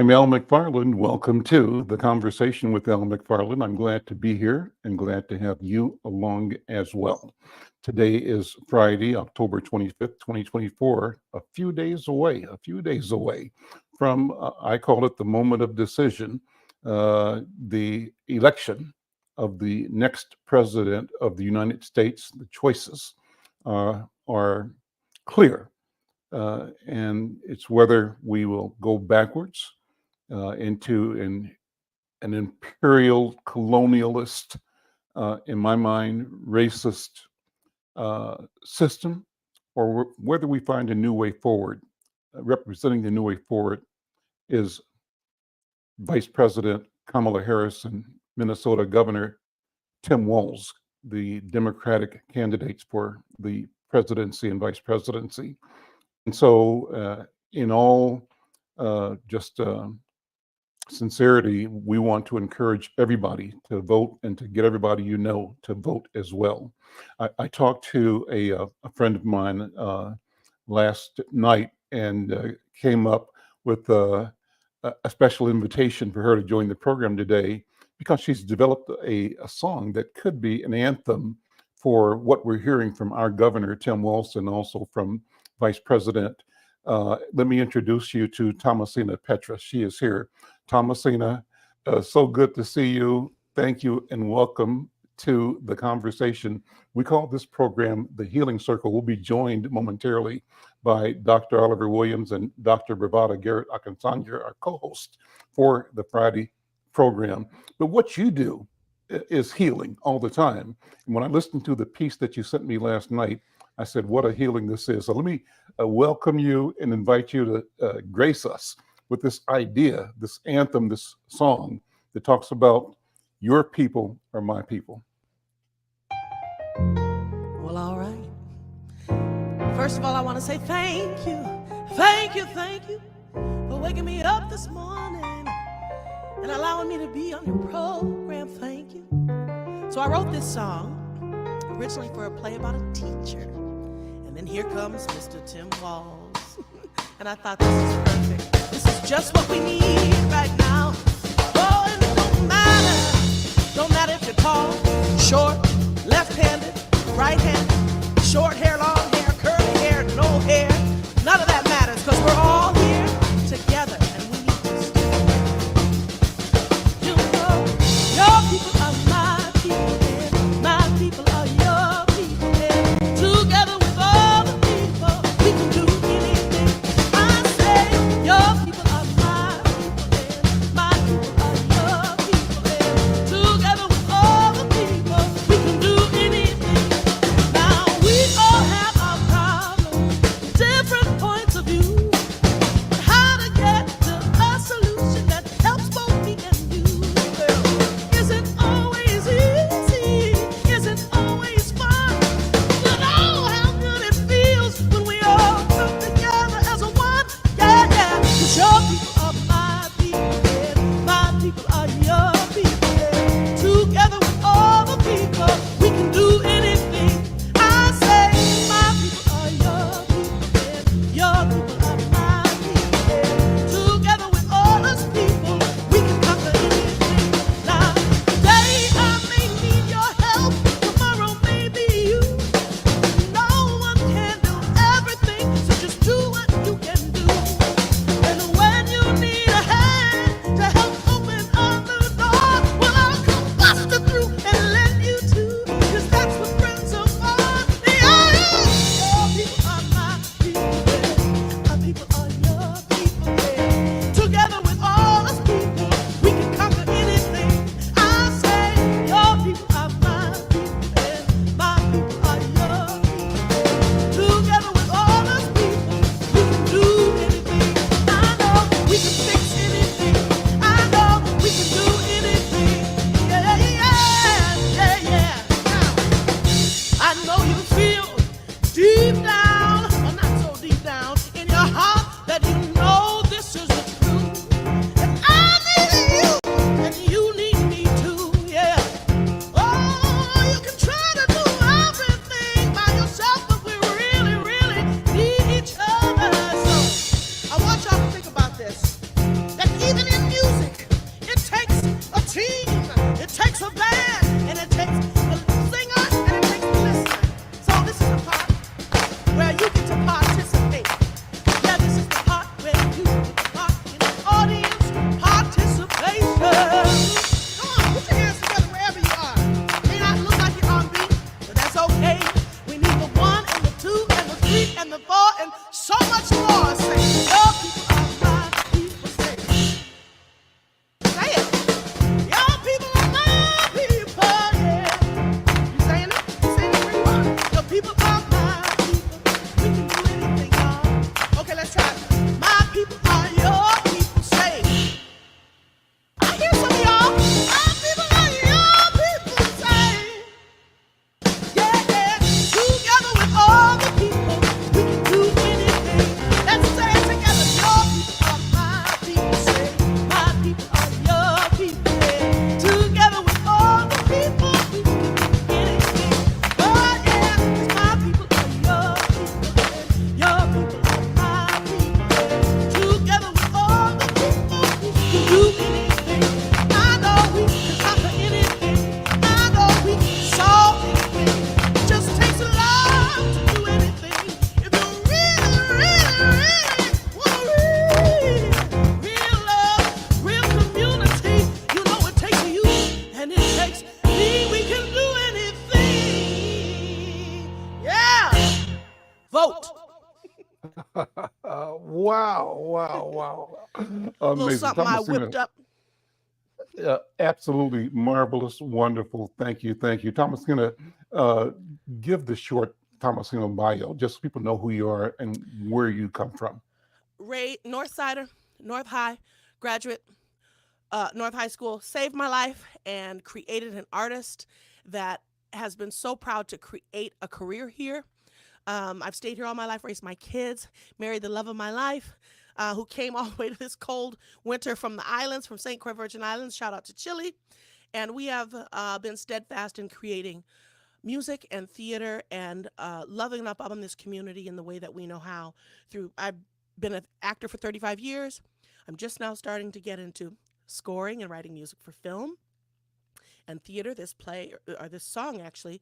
I'm Al McFarlane. Welcome to the Conversation with Al McFarlane. I'm glad to be here and glad to have you along as well. Today is Friday, October 25th, 2024, a few days away from, I call it the moment of decision, the election of the next president of the United States. The choices are clear, and it's whether we will go backwards into an imperial colonialist, in my mind, racist system, or whether we find a new way forward. Representing the new way forward is Vice President Kamala Harris and Minnesota Governor Tim Walz, the Democratic candidates for the presidency and vice presidency. And so, in all just sincerity, we want to encourage everybody to vote and to get everybody to vote as well. I talked to a friend of mine last night and came up with a special invitation for her to join the program today because she's developed a song that could be an anthem for what we're hearing from our governor, Tim Walz, and also from Vice President. Let me introduce you to Thomasina Petra. She is here. Thomasina, so good to see you. Thank you and welcome to the conversation. We call this program the Healing Circle. We'll be joined momentarily by Dr. Oliver Williams and Dr. Bravada Garrett Akansanya, our co-host for the Friday program. But what you do is healing all the time. And when I listened to the piece that you sent me last night, I said, what a healing this is. So let me welcome you and invite you to grace us with this idea, this anthem, this song that talks about your people are my people. Well, all right. First of all, I want to say thank you. Thank you for waking me up this morning and allowing me to be on your program. Thank you. So I wrote this song originally for a play about a teacher. And then here comes Mr. Tim Walz. And I thought this is perfect. This is just what we need right now. Oh, and it don't matter if you're tall, short, left-handed, right-handed, short hair, long hair, curly hair, no hair. None of that matters because we're all here together and we need to stay. You know, your people are my people and my people are your people and together with all the people we can do anything. I say your people are my people and my people are your people and Wow, wow, wow. A little Amazing. something I Thomasina, whipped up. absolutely marvelous, wonderful. Thank you, thank you. Thomasina, uh, give the short Thomasina bio, just so people know who you are and where you come from. Ray Northsider, North High graduate, North High School, saved my life and created an artist that has been so proud to create a career here. I've stayed here all my life, raised my kids, married the love of my life, who came all the way to this cold winter from the islands, from St. Croix Virgin Islands. Shout out to Chile. And we have been steadfast in creating music and theater and loving up on this community in the way that we know how. I've been an actor for 35 years. I'm just now starting to get into scoring and writing music for film and theater. This play, or this song actually,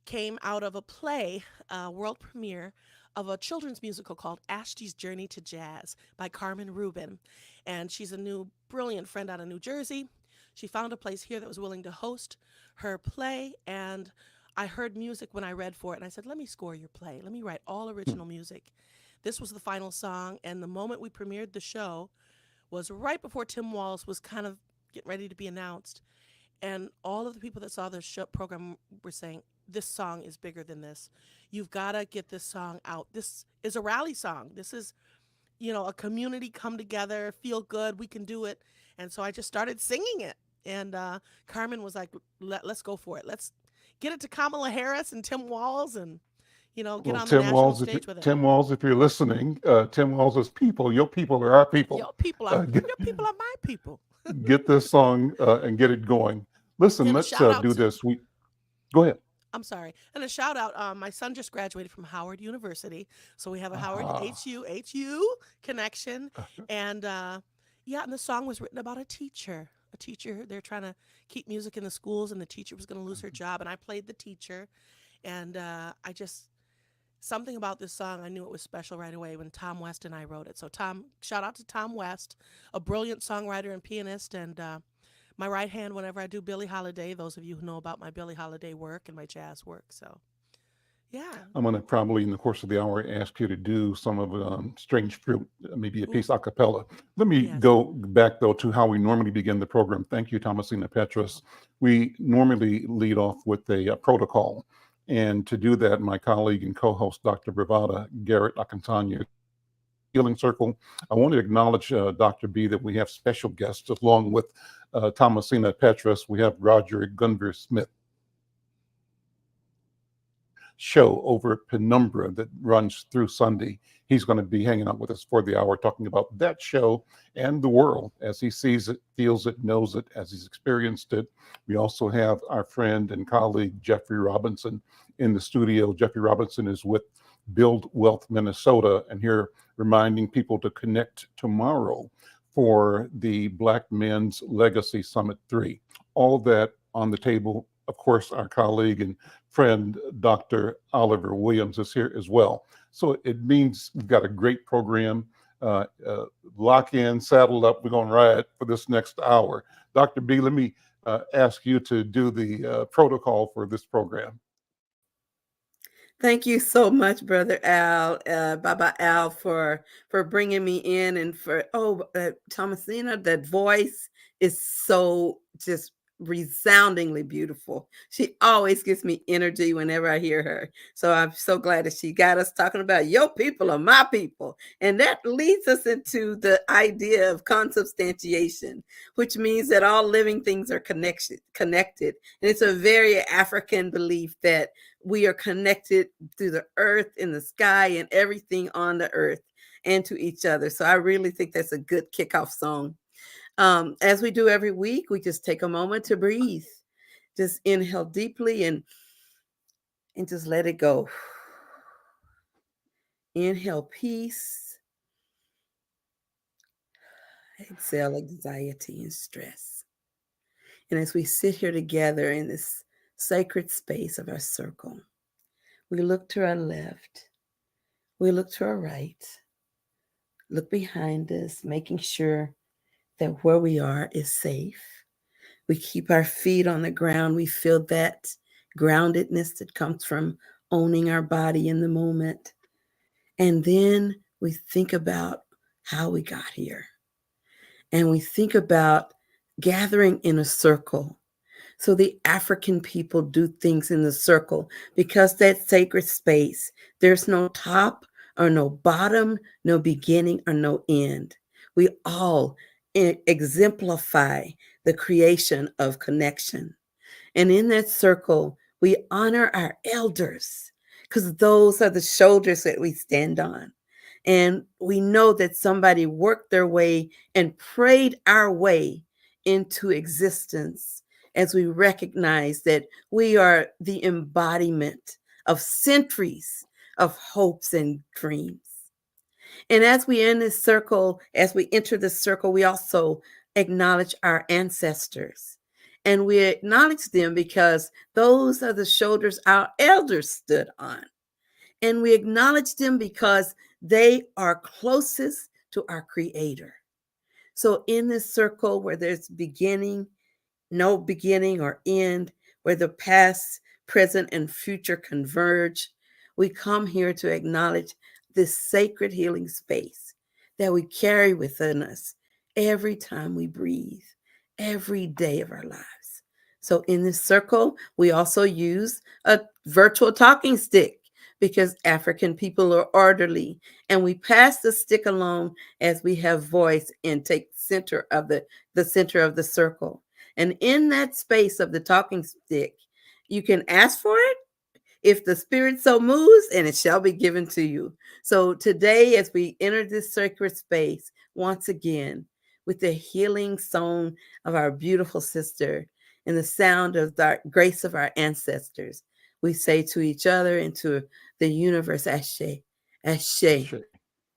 came out of a play, world premiere of a children's musical called Ashty's Journey to Jazz by Carmen Rubin. And she's a new, brilliant friend out of New Jersey. She found a place here that was willing to host her play. And I heard music when I read for it. And I said, let me score your play. Let me write all original music. This was the final song. And the moment we premiered the show was right before Tim Walz was kind of getting ready to be announced. And all of the people that saw the show program were saying, this song is bigger than this. You've got to get this song out. This is a rally song. This is, a community come together, feel good, we can do it. And so I just started singing it. And Carmen was like, let's go for it. Let's get it to Kamala Harris and Tim Walz and, get Well, on the national stage with it. Tim Walz, if you're listening, Tim Walz is people. Your people are our people. Get, Your people are my people. get this song and get it going. Listen, And a let's shout out do to, this. Go ahead. I'm sorry. And a shout out. My son just graduated from Howard University, so we have a Howard Ah, HU connection. And yeah, and the song was written about a teacher. A teacher. They're trying to keep music in the schools, and the teacher was going to lose her job. And I played the teacher, and I just something about this song. I knew it was special right away when Tom West and I wrote it. So Tom, shout out to Tom West, a brilliant songwriter and pianist, and my right hand whenever I do Billie Holiday. Those of you who know about my Billie Holiday work and my jazz work. So, yeah. I'm going to probably, in the course of the hour, ask you to do some of Strange Fruit, maybe a Ooh, piece a cappella. Let me yes. go back, though, to how we normally begin the program. Thank you, Thomasina Petrus. We normally lead off with a protocol. And to do that, my colleague and co-host, Dr. Bravada Garrett Akantanya, Healing Circle. I want to acknowledge, Dr. B, that we have special guests along with Thomasina Petrus. We have Roger Gunver Smith show over at Penumbra that runs through Sunday. He's going to be hanging out with us for the hour, talking about that show and the world as he sees it, feels it, knows it, as he's experienced it. We also have our friend and colleague, Jeffrey Robinson, in the studio. Jeffrey Robinson is with Build Wealth Minnesota, and here reminding people to connect tomorrow for the Black Men's Legacy Summit 3. All that on the table. Of course, our colleague and friend, Dr. Oliver Williams, is here as well. So it means we've got a great program. Lock in, saddle up. We're going to ride for this next hour. Dr. B, let me ask you to do the protocol for this program. Thank you so much, Brother Al, Baba Al, for bringing me in, and for Thomasina. That voice is so just resoundingly beautiful. She always gives me energy whenever I hear her. So I'm so glad that she got us talking about your people are my people, and that leads us into the idea of consubstantiation, which means that all living things are connected, and it's a very African belief that we are connected through the earth, in the sky, and everything on the earth, and to each other. So I really think that's a good kickoff song. As we do every week, we just take a moment to breathe. Just inhale deeply and just let it go. Inhale peace. Exhale anxiety and stress. And as we sit here together in this sacred space of our circle, we look to our left, we look to our right, look behind us, making sure that where we are is safe. We keep our feet on the ground. We feel that groundedness that comes from owning our body in the moment. And then we think about how we got here. And we think about gathering in a circle. So the African people do things in the circle because that sacred space, there's no top or no bottom, no beginning or no end. We all exemplify the creation of connection. And in that circle, we honor our elders because those are the shoulders that we stand on. And we know that somebody worked their way and prayed our way into existence as we recognize that we are the embodiment of centuries of hopes and dreams. And as we end this circle, as we enter this circle, we also acknowledge our ancestors. And we acknowledge them because those are the shoulders our elders stood on. And we acknowledge them because they are closest to our Creator. So, in this circle where there's no beginning or end, where the past, present, and future converge, we come here to acknowledge this sacred healing space that we carry within us every time we breathe, every day of our lives. So, in this circle, we also use a virtual talking stick because African people are orderly, and we pass the stick along as we have voice and take the center of the circle. And in that space of the talking stick, you can ask for it if the Spirit so moves, and it shall be given to you. So today, as we enter this sacred space, once again, with the healing song of our beautiful sister and the sound of the grace of our ancestors, we say to each other and to the universe, Ashe, Ashe, Ashe.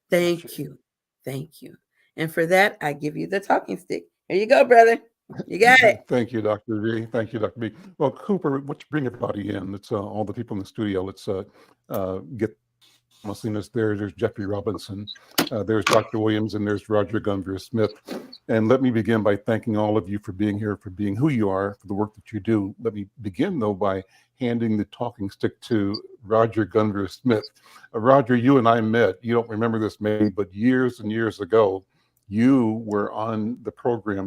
thank Ashe. you, thank you. And for that, I give you the talking stick. Here you go, brother. You got it. Thank you, Dr. V. Thank you, Dr. B. Well, Cooper, let's bring everybody in. Let's all the people in the studio. Let's get Thomasina's there. There's Jeffrey Robinson. There's Dr. Williams, and there's Roger Gunvir Smith. And let me begin by thanking all of you for being here, for being who you are, for the work that you do. Let me begin, though, by handing the talking stick to Roger Gunvir Smith. Roger, you and I met, you don't remember this maybe, but years and years ago, you were on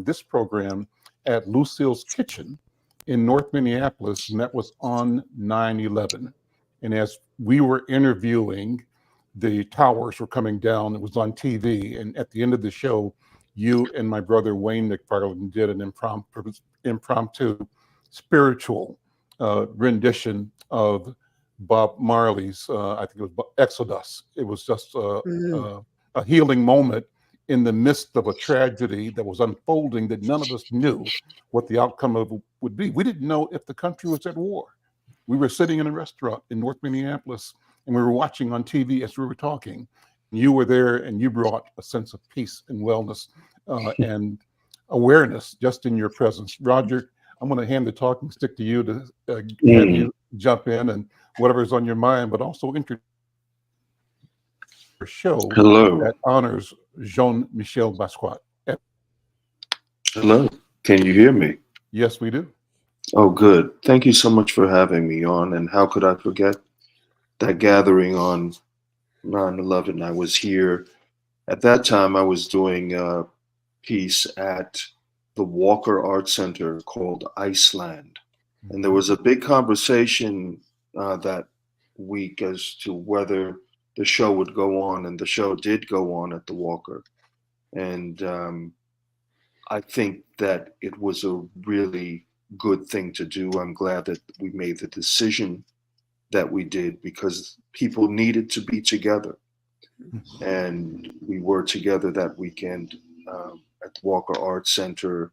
this program at Lucille's Kitchen in North Minneapolis, and that was on 9/11. And as we were interviewing, the towers were coming down. It was on TV. And at the end of the show, you and my brother Wayne McFarlane did an impromptu spiritual rendition of Bob Marley's, I think it was Exodus. It was just a healing moment in the midst of a tragedy that was unfolding that none of us knew what the outcome of would be. We didn't know if the country was at war. We were sitting in a restaurant in North Minneapolis, and we were watching on TV as we were talking. You were there, and you brought a sense of peace and wellness and awareness just in your presence. Roger, I'm going to hand the talking stick to you to have you jump in and whatever's on your mind, but also introduce a show that honors Jean-Michel Basquiat. Hello. Can you hear me? Yes, we do. Oh, good. Thank you so much for having me on. And how could I forget that gathering on 9/11? I was here. At that time, I was doing a piece at the Walker Art Center called Iceland. And there was a big conversation that week as to whether the show would go on, and the show did go on at the Walker. And I think that it was a really good thing to do. I'm glad that we made the decision that we did because people needed to be together. And we were together that weekend at the Walker Art Center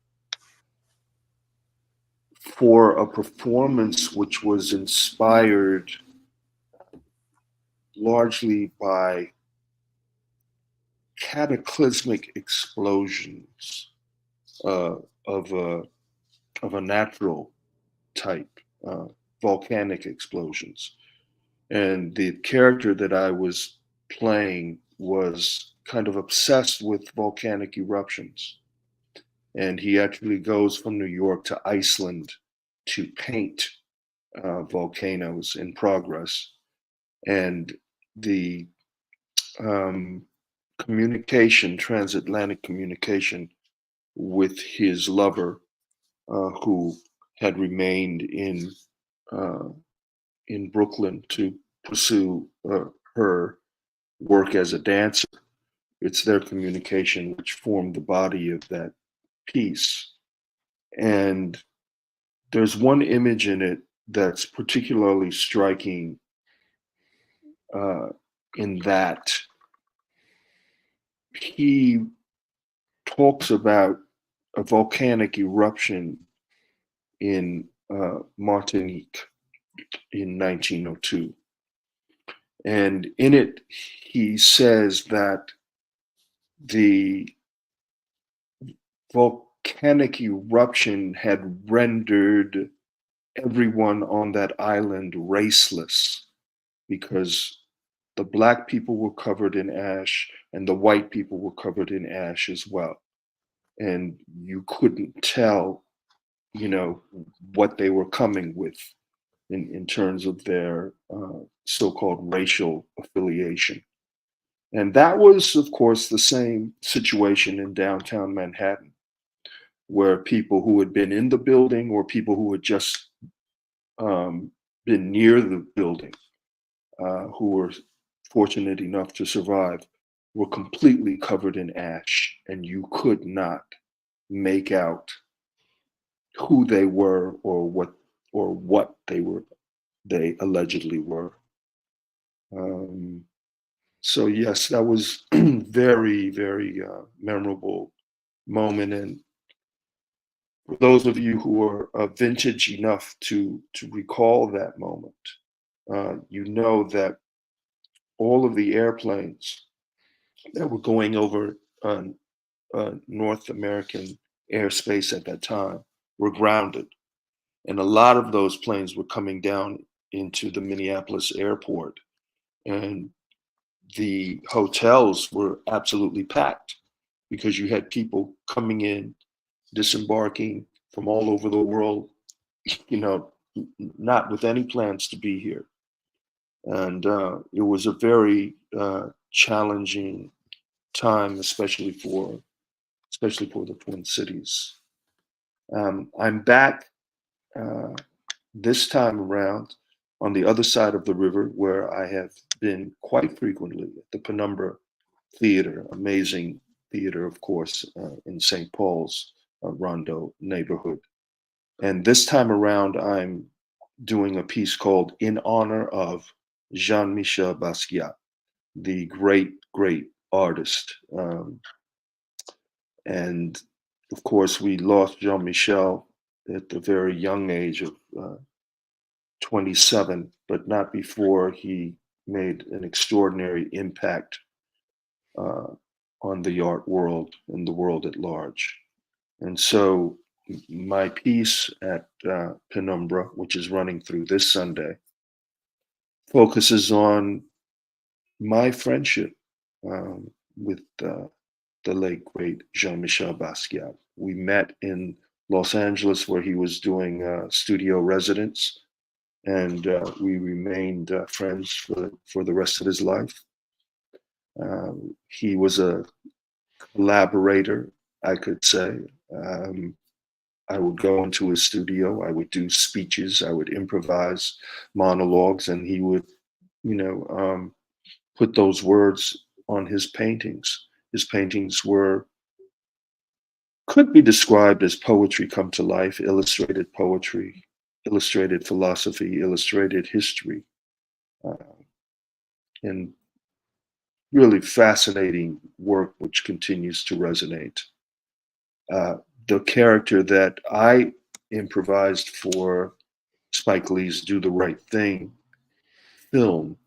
for a performance which was inspired largely by cataclysmic explosions of a natural type, volcanic explosions. And the character that I was playing was kind of obsessed with volcanic eruptions. And he actually goes from New York to Iceland to paint volcanoes in progress. And the communication, transatlantic communication with his lover, who had remained in Brooklyn to pursue her work as a dancer. It's their communication which formed the body of that piece. And there's one image in it that's particularly striking, in that he talks about a volcanic eruption in Martinique in 1902. And in it, he says that the volcanic eruption had rendered everyone on that island raceless, because the black people were covered in ash and the white people were covered in ash as well. And you couldn't tell, what they were coming with in terms of their so-called racial affiliation. And that was, of course, the same situation in downtown Manhattan, where people who had been in the building or people who had just been near the building, who were fortunate enough to survive, were completely covered in ash, and you could not make out who they were or what they allegedly were. So yes, that was very, very memorable moment. And for those of you who are vintage enough to recall that moment, you know that all of the airplanes that were going over North American airspace at that time were grounded. And a lot of those planes were coming down into the Minneapolis airport. And the hotels were absolutely packed because you had people coming in, disembarking from all over the world, not with any plans to be here. And it was a very challenging time, especially for the Twin Cities. I'm back this time around on the other side of the river, where I have been quite frequently at the Penumbra Theater, amazing theater, of course, in St. Paul's Rondo neighborhood. And this time around, I'm doing a piece called In Honor of Jean-Michel Basquiat, the great, great artist. And of course, we lost Jean-Michel at the very young age of 27, but not before he made an extraordinary impact on the art world and the world at large. And so my piece at Penumbra, which is running through this Sunday, focuses on my friendship with the late, great Jean-Michel Basquiat. We met in Los Angeles, where he was doing studio residence, and we remained friends for the rest of his life. He was a collaborator, I could say. I would go into his studio, I would do speeches, I would improvise monologues, and he would, put those words on his paintings. His paintings could be described as poetry come to life, illustrated poetry, illustrated philosophy, illustrated history, and really fascinating work which continues to resonate. The character that I improvised for Spike Lee's Do the Right Thing film,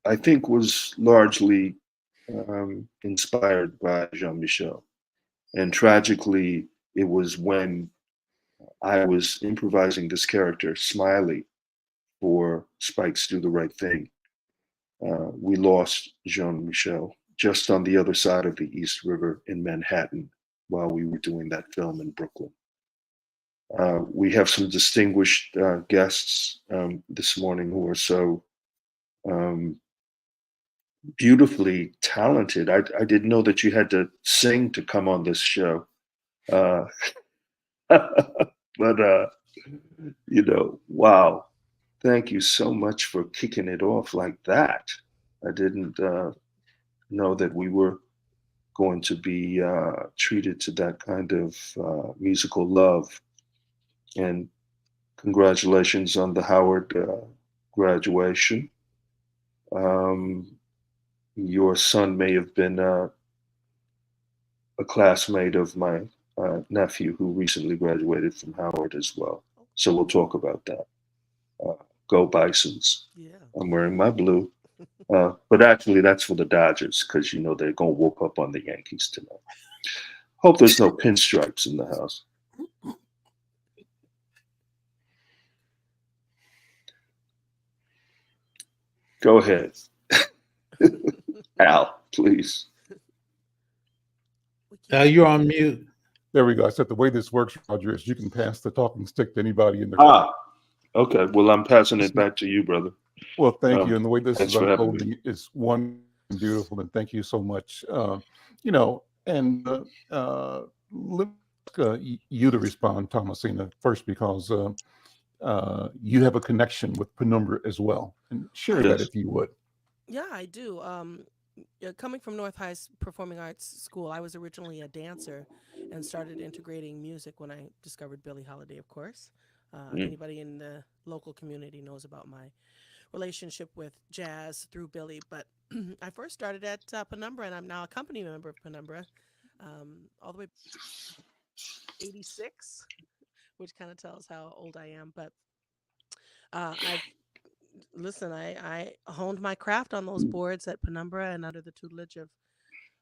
I think, was largely inspired by Jean-Michel. And tragically, it was when I was improvising this character, Smiley, for Spike's Do the Right Thing, we lost Jean-Michel just on the other side of the East River in Manhattan while we were doing that film in Brooklyn. We have some distinguished guests this morning who are so beautifully talented. I didn't know that you had to sing to come on this show. Uh, but wow. Thank you so much for kicking it off like that. I didn't know that we were going to be treated to that kind of musical love. And congratulations on the Howard graduation. Um, your son may have been a classmate of my nephew who recently graduated from Howard as well. So we'll talk about that. Uh, Go Bisons. Yeah. I'm wearing my blue. But actually, that's for the Dodgers because they're going to whoop up on the Yankees tonight. Hope there's no pinstripes in the house. Go ahead. Al, please. You're on mute. There we go. I said the way this works, Roger, is you can pass the talking stick to anybody in the Okay. Well, I'm passing it back to you, brother. Well, thank you. And the way this thanks is for having unfolding is one beautiful, and thank you so much. Let you to respond, Thomasina, first, because you have a connection with Penumbra as well, and share that Yes. if you would. Yeah, I do. Coming from North High Performing Arts School, I was originally a dancer and started integrating music when I discovered Billie Holiday, of course. Anybody in the local community knows about my relationship with jazz through Billie, but I first started at Penumbra, and I'm now a company member of Penumbra, all the way 86, which kind of tells how old I am. But I've I honed my craft on those boards at Penumbra and under the tutelage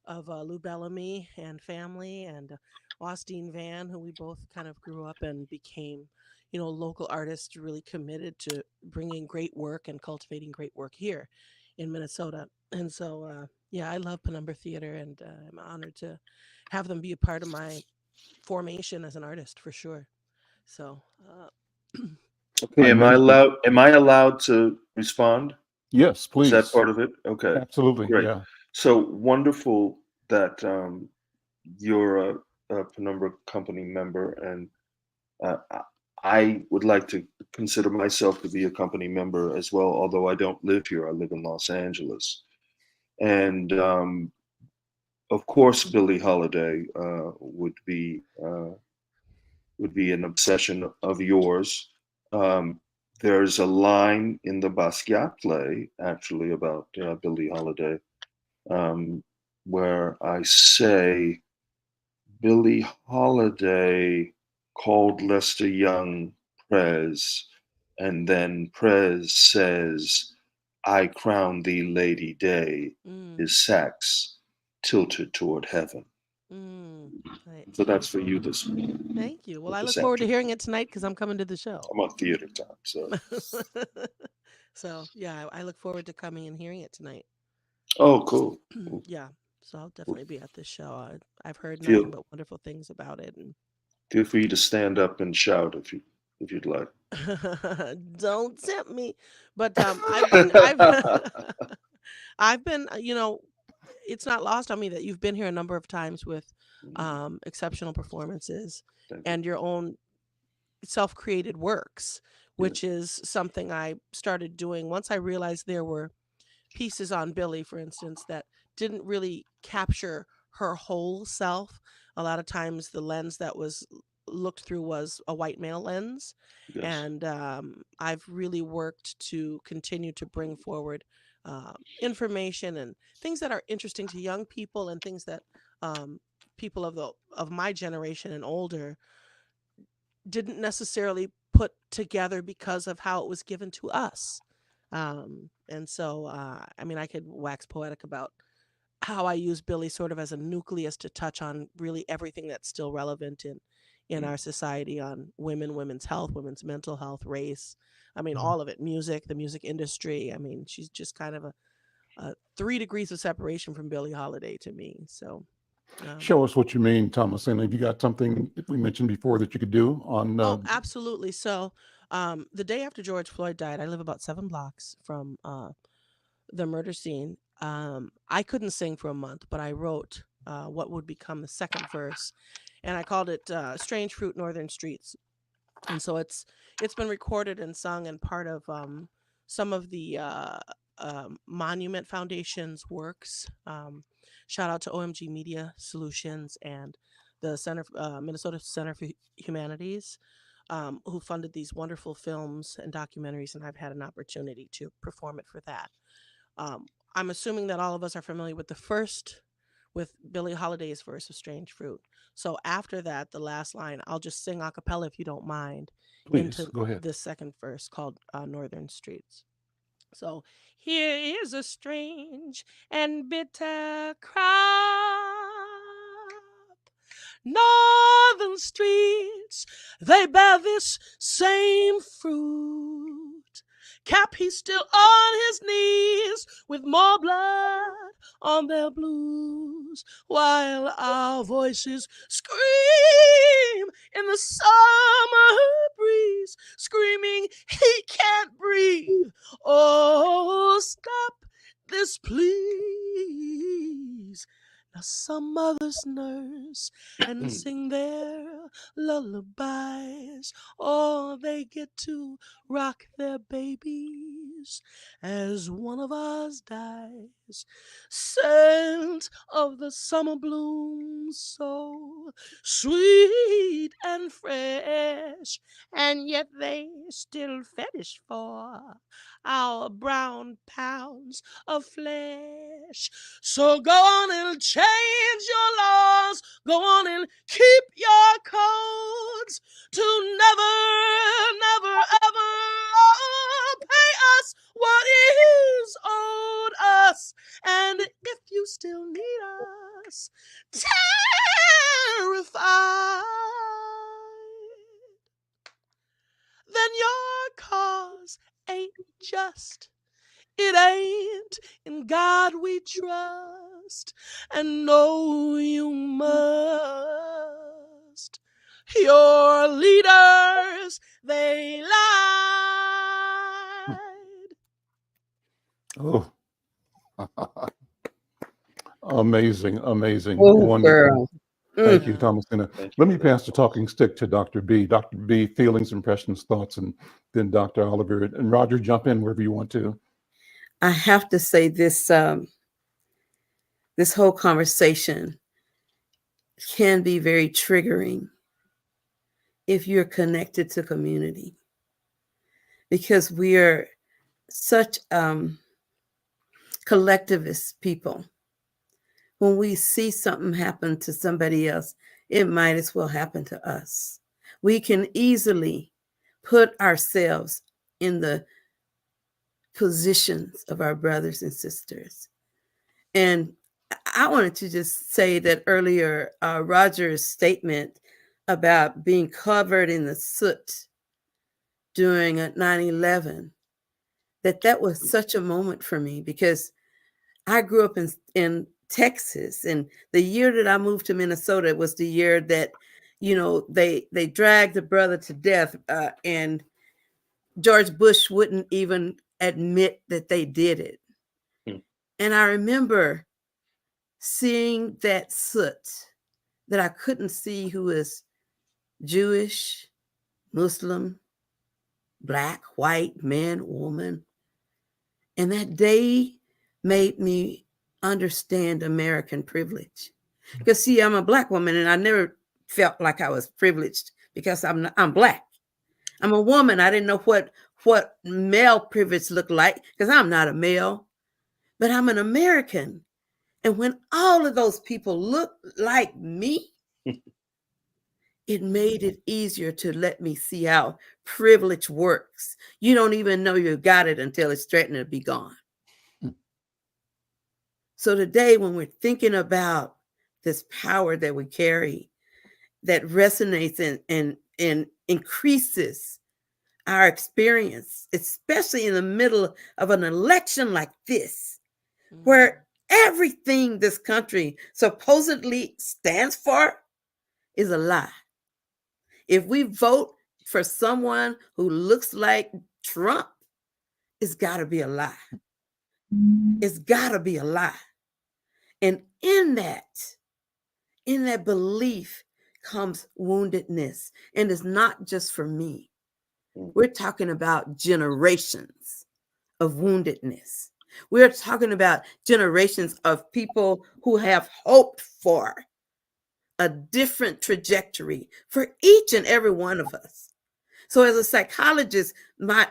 of Lou Bellamy and family and Austin Van, who we both kind of grew up and became, local artists really committed to bringing great work and cultivating great work here in Minnesota. And so, I love Penumbra Theater, and I'm honored to have them be a part of my formation as an artist for sure. So, Okay. Am I allowed to respond? Yes, Is that please. part of it? Okay. Absolutely. Great. Yeah. So wonderful that you're a Penumbra company member, and uh, I would like to consider myself to be a company member as well, although I don't live here. I live in Los Angeles. And of course, Billie Holiday would be an obsession of yours. Um, there's a line in the Basquiat play, actually, about Billie Holiday, um, where I say, Billie Holiday called Lester Young Prez, and then Prez says, I crown thee Lady Day, mm, his sax tilted toward heaven. right. So that's for you this morning. Thank you. Well, I This look forward to afternoon. hearing it tonight because I'm coming to the show. I'm on theater time, so. So, yeah, I look forward to coming and hearing it tonight. Oh, cool. Yeah, so I'll definitely be at this show. I've heard Feel nothing but wonderful things about it. And feel free to stand up and shout if you'd like. don't tempt me. But I've been, it's not lost on me that you've been here a number of times with exceptional performances Thank you. and your own self-created works, which Yes. is something I started doing once I realized there were pieces on Billie, for instance, that didn't really capture her whole self. A lot of times the lens that was looked through was a white male lens. Yes. And I've really worked to continue to bring forward information and things that are interesting to young people and things that people of my generation and older didn't necessarily put together because of how it was given to us. And so, I could wax poetic about how I use Billie sort of as a nucleus to touch on really everything that's still relevant in our society on women's health, women's mental health, race. All of it, music, the music industry. She's just kind of a 3 degrees of separation from Billie Holiday to me. So, Show us what you mean, Thomas. And have you got something that we mentioned before that you could do on? oh, absolutely. So, the day after George Floyd died, I live about 7 blocks from the murder scene. I couldn't sing for a month, but I wrote what would become the second verse, and I called it "Strange Fruit, Northern Streets." And so it's been recorded and sung and part of some of the Monument Foundation's works. Shout out to OMG Media Solutions and the Minnesota Center for Humanities, who funded these wonderful films and documentaries, and I've had an opportunity to perform it for that. I'm assuming that all of us are familiar with Billie Holiday's verse of Strange Fruit. So after that, the last line, I'll just sing a cappella if you don't mind, Please into go ahead. this second verse called Northern Streets. So here is a strange and bitter crop. Northern streets, they bear this same fruit. Cap, he's still on his knees with more blood on their blues, while our voices scream in the summer breeze, screaming, he can't breathe. Oh, stop this, please. Now some mothers nurse and sing their lullabies, or they get to rock their babies as one of us dies. Scent of the summer bloom, so sweet and fresh, and yet they still fetish for our brown pounds of flesh. So go on and change your laws. Go on and keep your codes to never, never, ever pay us what is owed us. And if you still need us, terrified, then your cause ain't just. It ain't in God we trust, and know you must. Your leaders, they lied. Oh, amazing, amazing, Oh, wonderful. girl. Thank Mm. you, Thomasina. Thank Let you me for that. pass the talking stick to Dr. B. Dr. B, feelings, impressions, thoughts, and then Dr. Oliver. And Roger, jump in wherever you want to. I have to say this this whole conversation can be very triggering if you're connected to community, because we are such collectivist people. When we see something happen to somebody else, it might as well happen to us. We can easily put ourselves in the positions of our brothers and sisters. And I wanted to just say that earlier, Roger's statement about being covered in the soot during 9/11, that was such a moment for me, because I grew up in Texas, and the year that I moved to Minnesota, it was the year that, they dragged the brother to death, and George Bush wouldn't even admit that they did it. Hmm. And I remember seeing that soot that I couldn't see, who is Jewish, Muslim, black, white, man, woman. And that day made me understand American privilege. Because see, I'm a black woman, and I never felt like I was privileged because I'm black. I'm a woman. I didn't know what male privilege looked like because I'm not a male, but I'm an American. And when all of those people look like me, it made it easier to let me see how privilege works. You don't even know you got it until it's threatening to be gone. So today, when we're thinking about this power that we carry, that resonates and increases our experience, especially in the middle of an election like this, where everything this country supposedly stands for is a lie. If we vote for someone who looks like Trump, it's got to be a lie. It's got to be a lie. And in that belief comes woundedness. And it's not just for me. We're talking about generations of woundedness. We're talking about generations of people who have hoped for a different trajectory for each and every one of us. So as a psychologist, my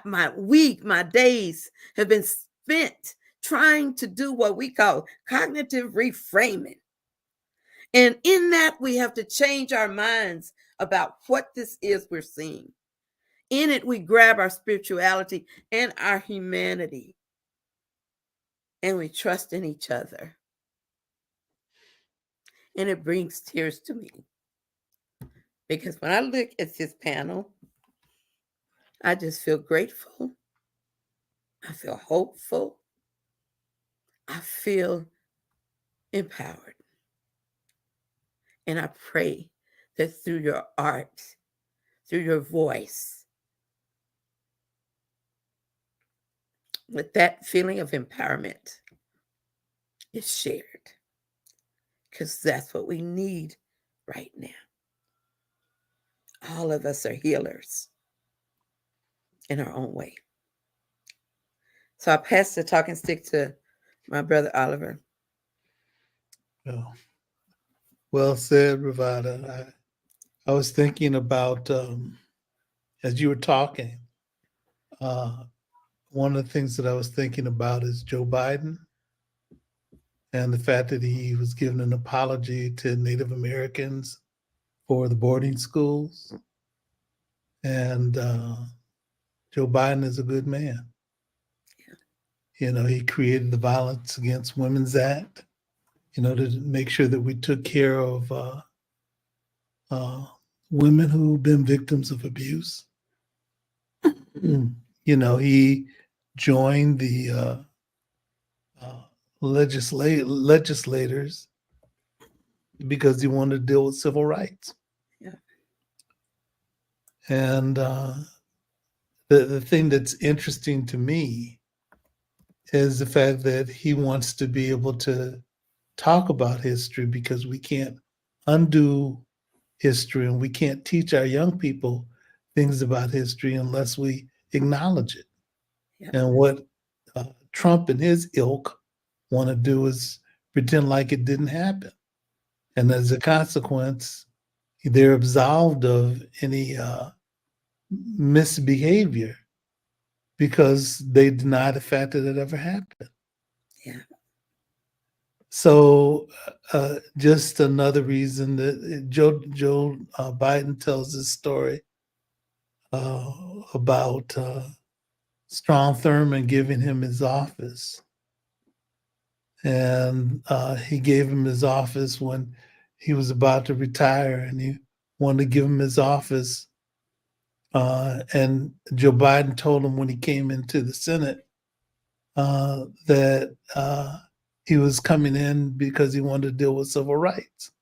days have been spent trying to do what we call cognitive reframing. And in that, we have to change our minds about what this is we're seeing. In it, we grab our spirituality and our humanity, and we trust in each other. And it brings tears to me. Because when I look at this panel, I just feel grateful. I feel hopeful. I feel empowered. And I pray that through your art, through your voice, with that feeling of empowerment is shared. Because that's what we need right now. All of us are healers in our own way. So I pass the talking stick to my brother Oliver. Well said, Ravada. I was thinking about, as you were talking, one of the things that I was thinking about is Joe Biden and the fact that he was giving an apology to Native Americans for the boarding schools. And Joe Biden is a good man. You know, he created the Violence Against Women's Act, you know, to make sure that we took care of women who've been victims of abuse. You know, he joined the legislators because he wanted to deal with civil rights. Yeah. And the thing that's interesting to me is the fact that he wants to be able to talk about history, because we can't undo history and we can't teach our young people things about history unless we acknowledge it. Yeah. And what Trump and his ilk want to do is pretend like it didn't happen. And as a consequence, they're absolved of any misbehavior because they deny the fact that it ever happened. Yeah. So just another reason that Joe Biden tells this story about Strom Thurmond giving him his office. And he gave him his office when he was about to retire, and he wanted to give him his office. And Joe Biden told him when he came into the Senate that he was coming in because he wanted to deal with civil rights.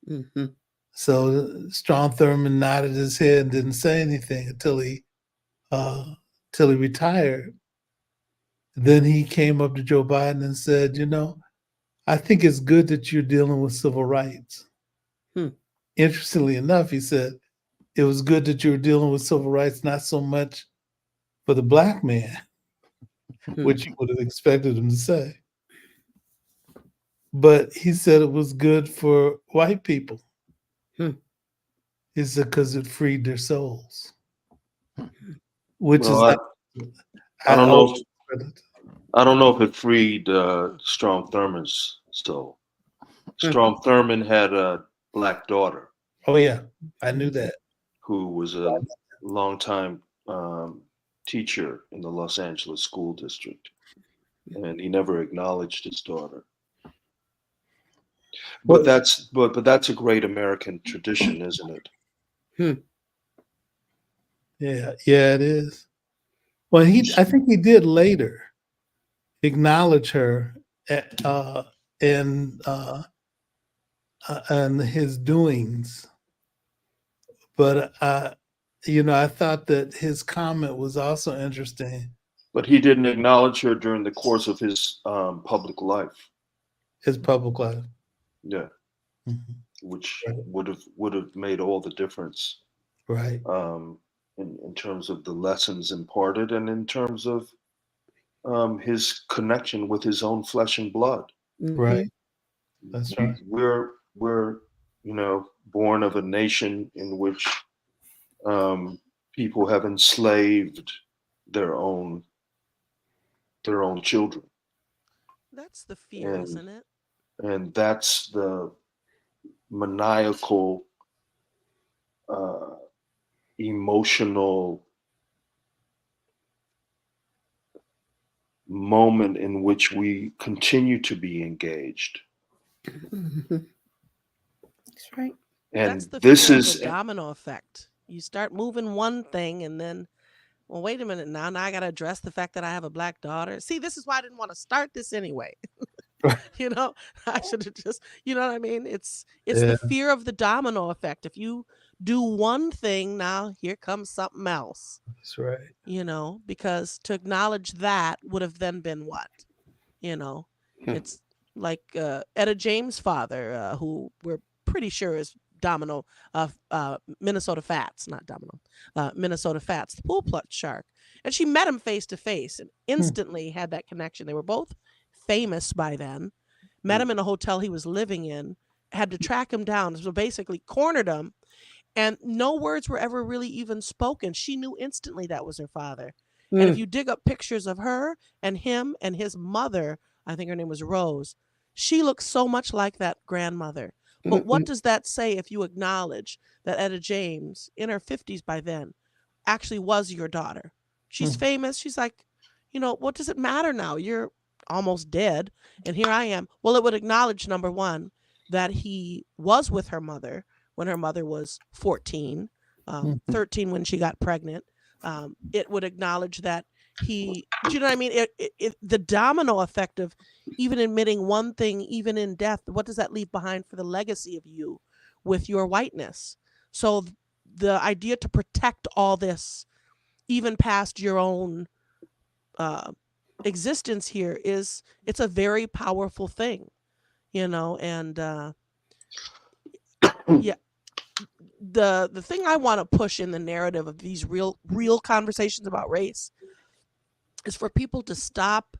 Mm-hmm. So Strom Thurmond nodded his head and didn't say anything until he retired. Then he came up to Joe Biden and said, you know, I think it's good that you're dealing with civil rights. Interestingly enough, he said, it was good that you were dealing with civil rights, not so much for the black man, which you would have expected him to say. But he said it was good for white people. He said because it freed their souls. Which Well, is I don't know. I don't know if it freed Strom Thurmond's soul. Strom Thurmond had a black daughter. Oh yeah, I knew that. Who was a longtime teacher in the Los Angeles school district, and he never acknowledged his daughter. But that's a great American tradition, isn't it? Yeah, it is. Well, I think he did later acknowledge her and his doings. But you know, I thought that his comment was also interesting But he didn't acknowledge her during the course of his public life. His public life. Yeah, Mhm. which Right. would have made all the difference Right. in terms of the lessons imparted and in terms of his connection with his own flesh and blood. Right. That's right. We're born of a nation in which people have enslaved their own children, That's the fear, and isn't it? that's the maniacal, uh, emotional moment in which we continue to be engaged. Mhm. That's right. That's And the this fear of the is domino effect. You start moving one thing and then, well, wait a minute now. Now I got to address the fact that I have a black daughter. See, this is why I didn't want to start this anyway. You know, I should have just, you know what I mean? It's Yeah. the fear of the domino effect. If you do one thing, now here comes something else, That's right. you know, because to acknowledge that would have then been what? You know, it's like Etta James' father, who we're pretty sure is Domino, Minnesota Fats, not Domino, Minnesota Fats, the pool pluck shark. And she met him face to face and instantly had that connection. They were both famous by then. Met him in a hotel he was living in, had to track him down. So basically cornered him, and no words were ever really even spoken. She knew instantly that was her father. And if you dig up pictures of her and him and his mother, I think her name was Rose, she looks so much like that grandmother. But what does that say if you acknowledge that Etta James, in her 50s by then, actually was your daughter? She's famous. She's like, you know, what does it matter now? You're almost dead. And here I am. Well, it would acknowledge, number one, that he was with her mother when her mother was 14, 13 when she got pregnant. It would acknowledge that do you know what I mean? The domino effect of even admitting one thing, even in death, what does that leave behind for the legacy of you with your whiteness? So the idea to protect all this, even past your own existence here, it's a very powerful thing, you know, and yeah. The thing I want to push in the narrative of these real conversations about race is for people to stop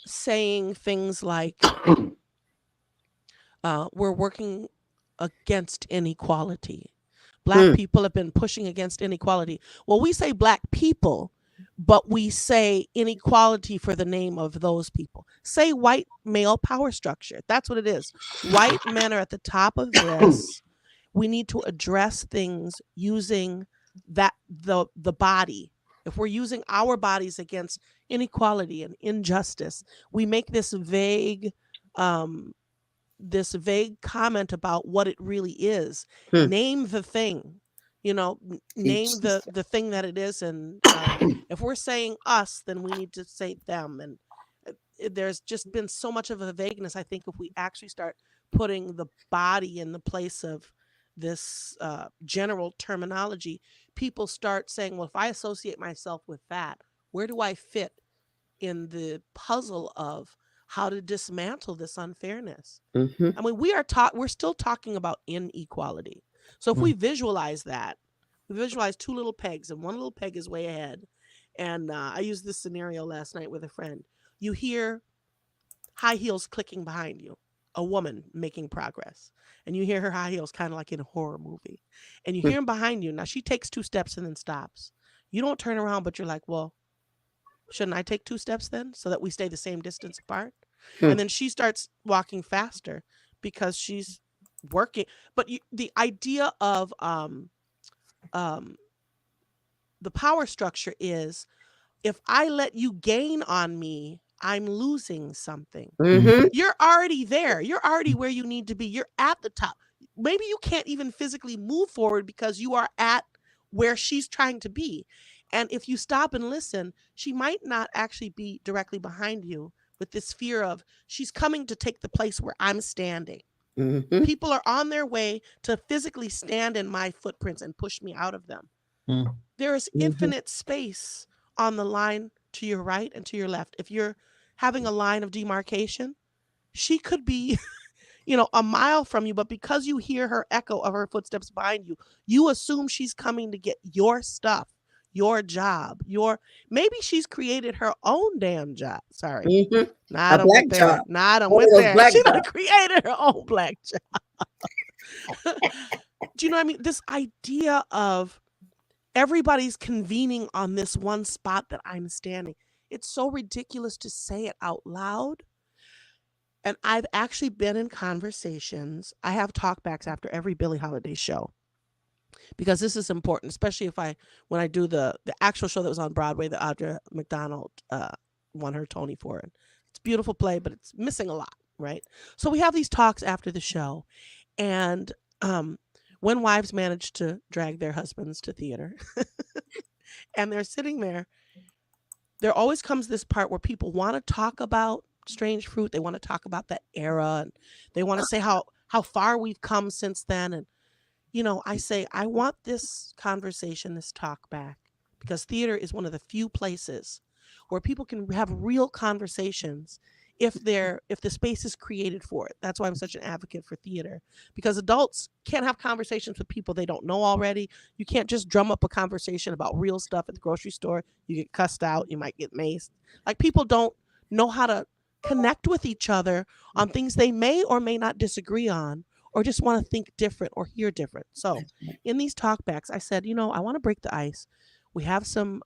saying things like we're working against inequality. Black people have been pushing against inequality. Well, we say black people, but we say inequality for the name of those people. Say white male power structure. That's what it is. White men are at the top of this. We need to address things using that the body. If we're using our bodies against inequality and injustice, we make this vague comment about what it really is. Name the thing, you know, name the thing that it is. And if we're saying us, then we need to say them. And there's just been so much of a vagueness. I think if we actually start putting the body in the place of this general terminology, people start saying, well, if I associate myself with that, where do I fit in the puzzle of how to dismantle this unfairness? I mean, we're still talking about inequality. So if we visualize that, we visualize two little pegs and one little peg is way ahead. And I used this scenario last night with a friend. You hear high heels clicking behind you, a woman making progress. And you hear her high heels kind of like in a horror movie. And you hear them behind you. Now she takes 2 steps and then stops. You don't turn around, but you're like, well, shouldn't I take 2 steps then so that we stay the same distance apart? And then she starts walking faster because she's working. But the idea of the power structure is, if I let you gain on me, I'm losing something. You're already there. You're already where you need to be. You're at the top. Maybe you can't even physically move forward because you are at where she's trying to be. And if you stop and listen, she might not actually be directly behind you, with this fear of she's coming to take the place where I'm standing. People are on their way to physically stand in my footprints and push me out of them. There is infinite space on the line to your right and to your left. If you're having a line of demarcation, she could be, a mile from you, but because you hear her echo of her footsteps behind you, you assume she's coming to get your stuff, your job, maybe she's created her own damn job. Sorry. Mhm. Nah, I A done black went there. job. Nah, I done One of went those there. black She done jobs. created her own black job. Do you know what I mean? This idea of everybody's convening on this one spot that I'm standing. It's so ridiculous to say it out loud. And I've actually been in conversations. I have talkbacks after every Billie Holiday show because this is important, especially when I do the actual show that was on Broadway that Audra McDonald won her Tony for. And it's a beautiful play, but it's missing a lot, right? So we have these talks after the show, and when wives manage to drag their husbands to theater, and they're sitting there, there always comes this part where people want to talk about Strange Fruit. They want to talk about that era, and they want to say how far we've come since then. And I say, I want this conversation, this talk back, because theater is one of the few places where people can have real conversations if the space is created for it. That's why I'm such an advocate for theater, because adults can't have conversations with people they don't know already. You can't just drum up a conversation about real stuff at the grocery store. You get cussed out. You might get maced. Like, people don't know how to connect with each other on things they may or may not disagree on, or just want to think different or hear different. So in these talkbacks, I said, I want to break the ice. We have some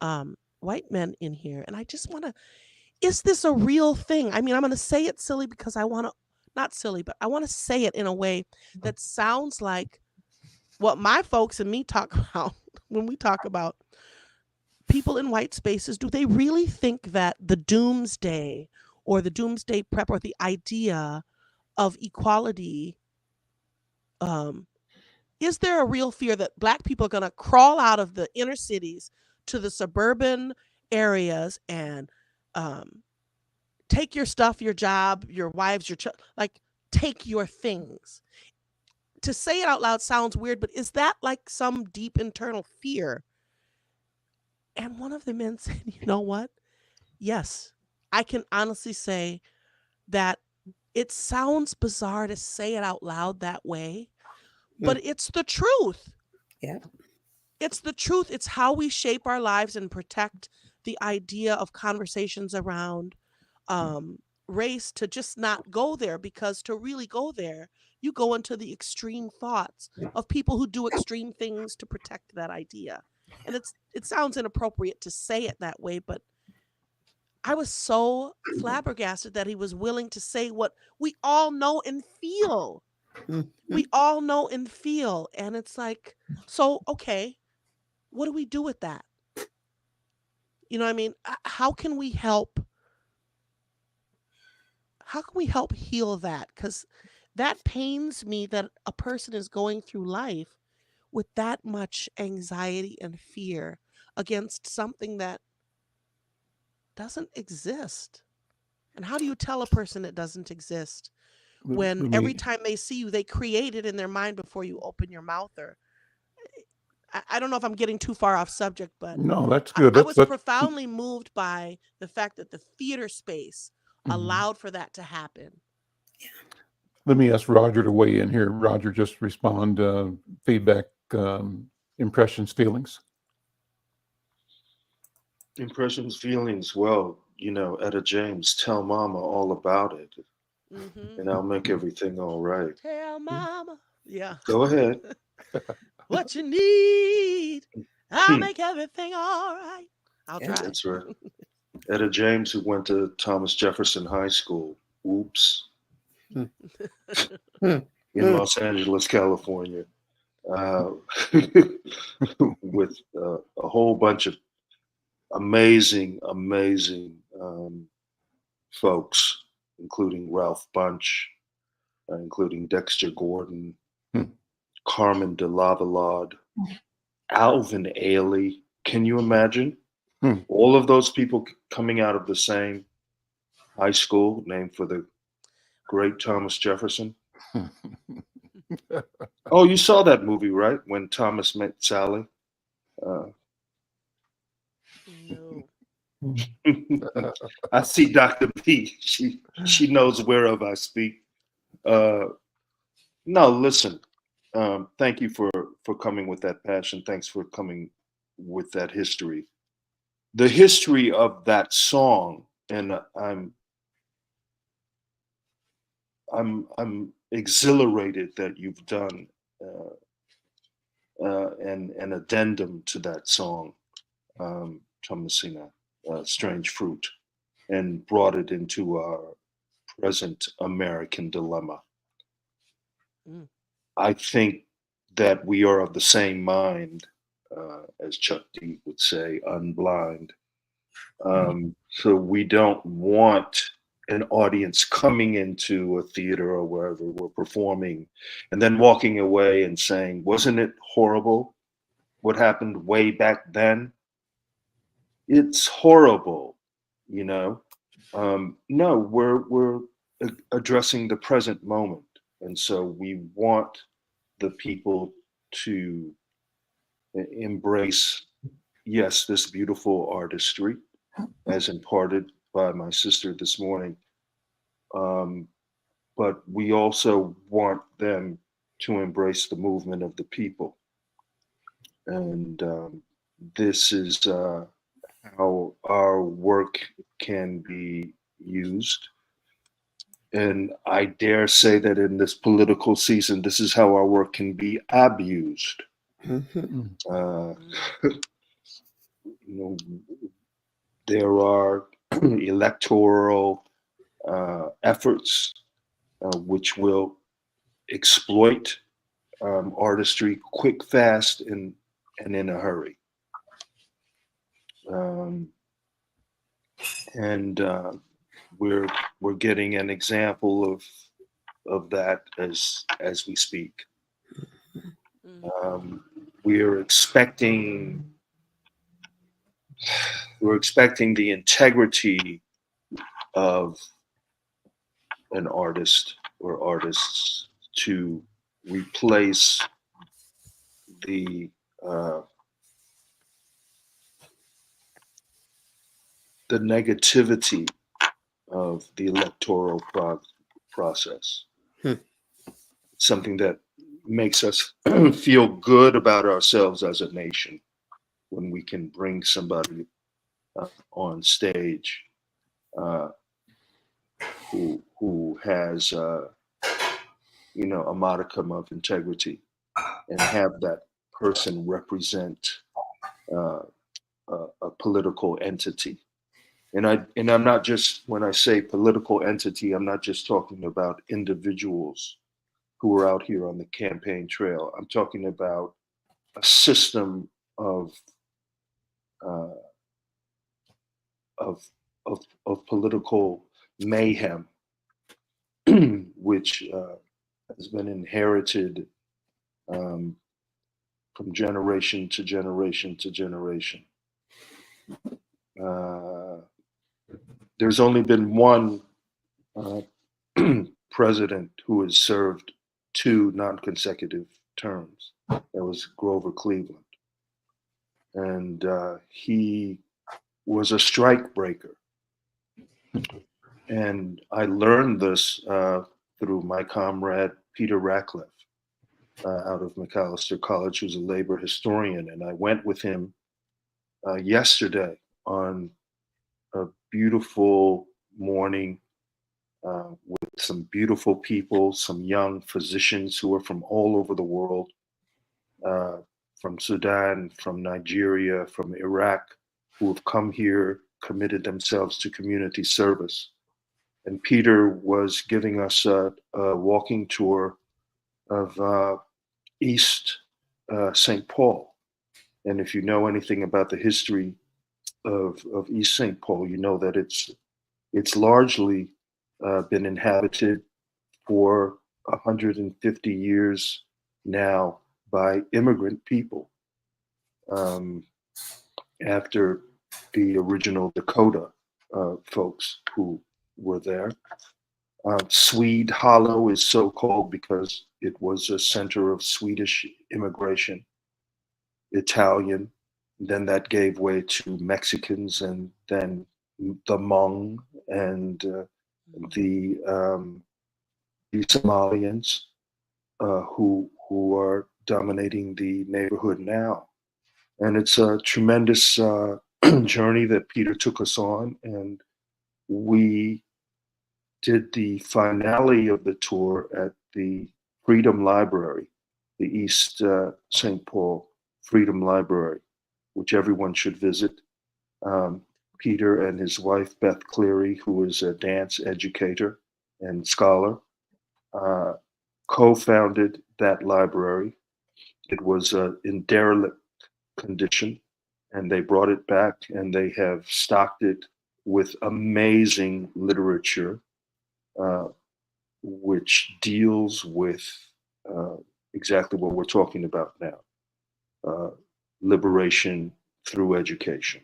white men in here, and I just want to, is this a real thing? I mean, I'm going to say it silly because I want to, not silly, but I want to say it in a way that sounds like what my folks and me talk about when we talk about people in white spaces. Do they really think that the doomsday or the doomsday prep or the idea of equality, is there a real fear that Black people are going to crawl out of the inner cities to the suburban areas and take your stuff, your job, your wives, your like, take your things? To say it out loud sounds weird, but is that like some deep internal fear? And one of the men said, you know what? Yes, I can honestly say that it sounds bizarre to say it out loud that way, but it's the truth. Yeah. It's the truth. It's how we shape our lives and protect the idea of conversations around race, to just not go there, because to really go there, you go into the extreme thoughts of people who do extreme things to protect that idea. And it sounds inappropriate to say it that way, but I was so flabbergasted that he was willing to say what we all know and feel. We all know and feel. And it's like, so, okay, what do we do with that? You know what I mean? How can we help? How can we help heal that? Because that pains me that a person is going through life with that much anxiety and fear against something that doesn't exist. And how do you tell a person it doesn't exist when every time they see you, they create it in their mind before you open your mouth? Or I don't know if I'm getting too far off subject, but No, that's good. I was profoundly moved by the fact that the theater space allowed for that to happen. Let me ask Roger to weigh in here. Roger, just respond, feedback, impressions, feelings. Impressions, feelings. Well, Etta James, tell mama all about it, and I'll make everything all right. Tell mama. Yeah. Go ahead. What you need, I'll make everything all right. I'll try. That's right. Etta James, who went to Thomas Jefferson High School. Oops. In Los Angeles, California, with a whole bunch of amazing folks, including Ralph Bunche, including Dexter Gordon, Carmen de Lavalade, Alvin Ailey. Can you imagine all of those people coming out of the same high school named for the great Thomas Jefferson? Oh, you saw that movie, right? When Thomas Met Sally. No. I see Dr. B. She knows whereof I speak. No, listen. Thank you for coming with that passion. Thanks for coming with that history. The history of that song, and I'm exhilarated that you've done an addendum to that song, Thomasina, Strange Fruit, and brought it into our present American dilemma. Mm. I think that we are of the same mind, as Chuck D would say, unblind. So we don't want an audience coming into a theater or wherever we're performing and then walking away and saying, wasn't it horrible what happened way back then? It's horrible, you know. No, we're addressing the present moment, and so we want the people to embrace, yes, this beautiful artistry as imparted by my sister this morning. But we also want them to embrace the movement of the people. And this is how our work can be used. And I dare say that in this political season, this is how our work can be abused. Uh, you know, there are electoral efforts which will exploit artistry quick, fast, and in a hurry. And we're getting an example of that as we speak. We're expecting the integrity of an artist or artists to replace the negativity of the electoral process. Something that makes us feel good about ourselves as a nation when we can bring somebody on stage who has you know, a modicum of integrity, and have that person represent a political entity. And I'm not just, when I say political entity, I'm not just talking about individuals who are out here on the campaign trail. I'm talking about a system of political mayhem, which has been inherited from generation to generation to generation. There's only been one president who has served 2 non-consecutive terms. That was Grover Cleveland. And he was a strike breaker. And I learned this through my comrade, Peter Ratcliffe, out of McAllister College, who's a labor historian. And I went with him yesterday on a beautiful morning with some beautiful people, some young physicians who are from all over the world, from Sudan, from Nigeria, from Iraq, who have come here, committed themselves to community service. And Peter was giving us a walking tour of East St. Paul. And if you know anything about the history of East St. Paul, you know that it's largely been inhabited for 150 years now by immigrant people after the original Dakota folks who were there. Swede Hollow is so called because it was a center of Swedish immigration, Italian, then that gave way to Mexicans, and then the Hmong and the Somalians who are dominating the neighborhood now. And it's a tremendous journey that Peter took us on, and we did the finale of the tour at the Freedom Library, the East St. Paul Freedom Library, which everyone should visit. Peter and his wife, Beth Cleary, who is a dance educator and scholar, co-founded that library. It was in derelict condition, and they brought it back, and they have stocked it with amazing literature, which deals with exactly what we're talking about now, liberation through education.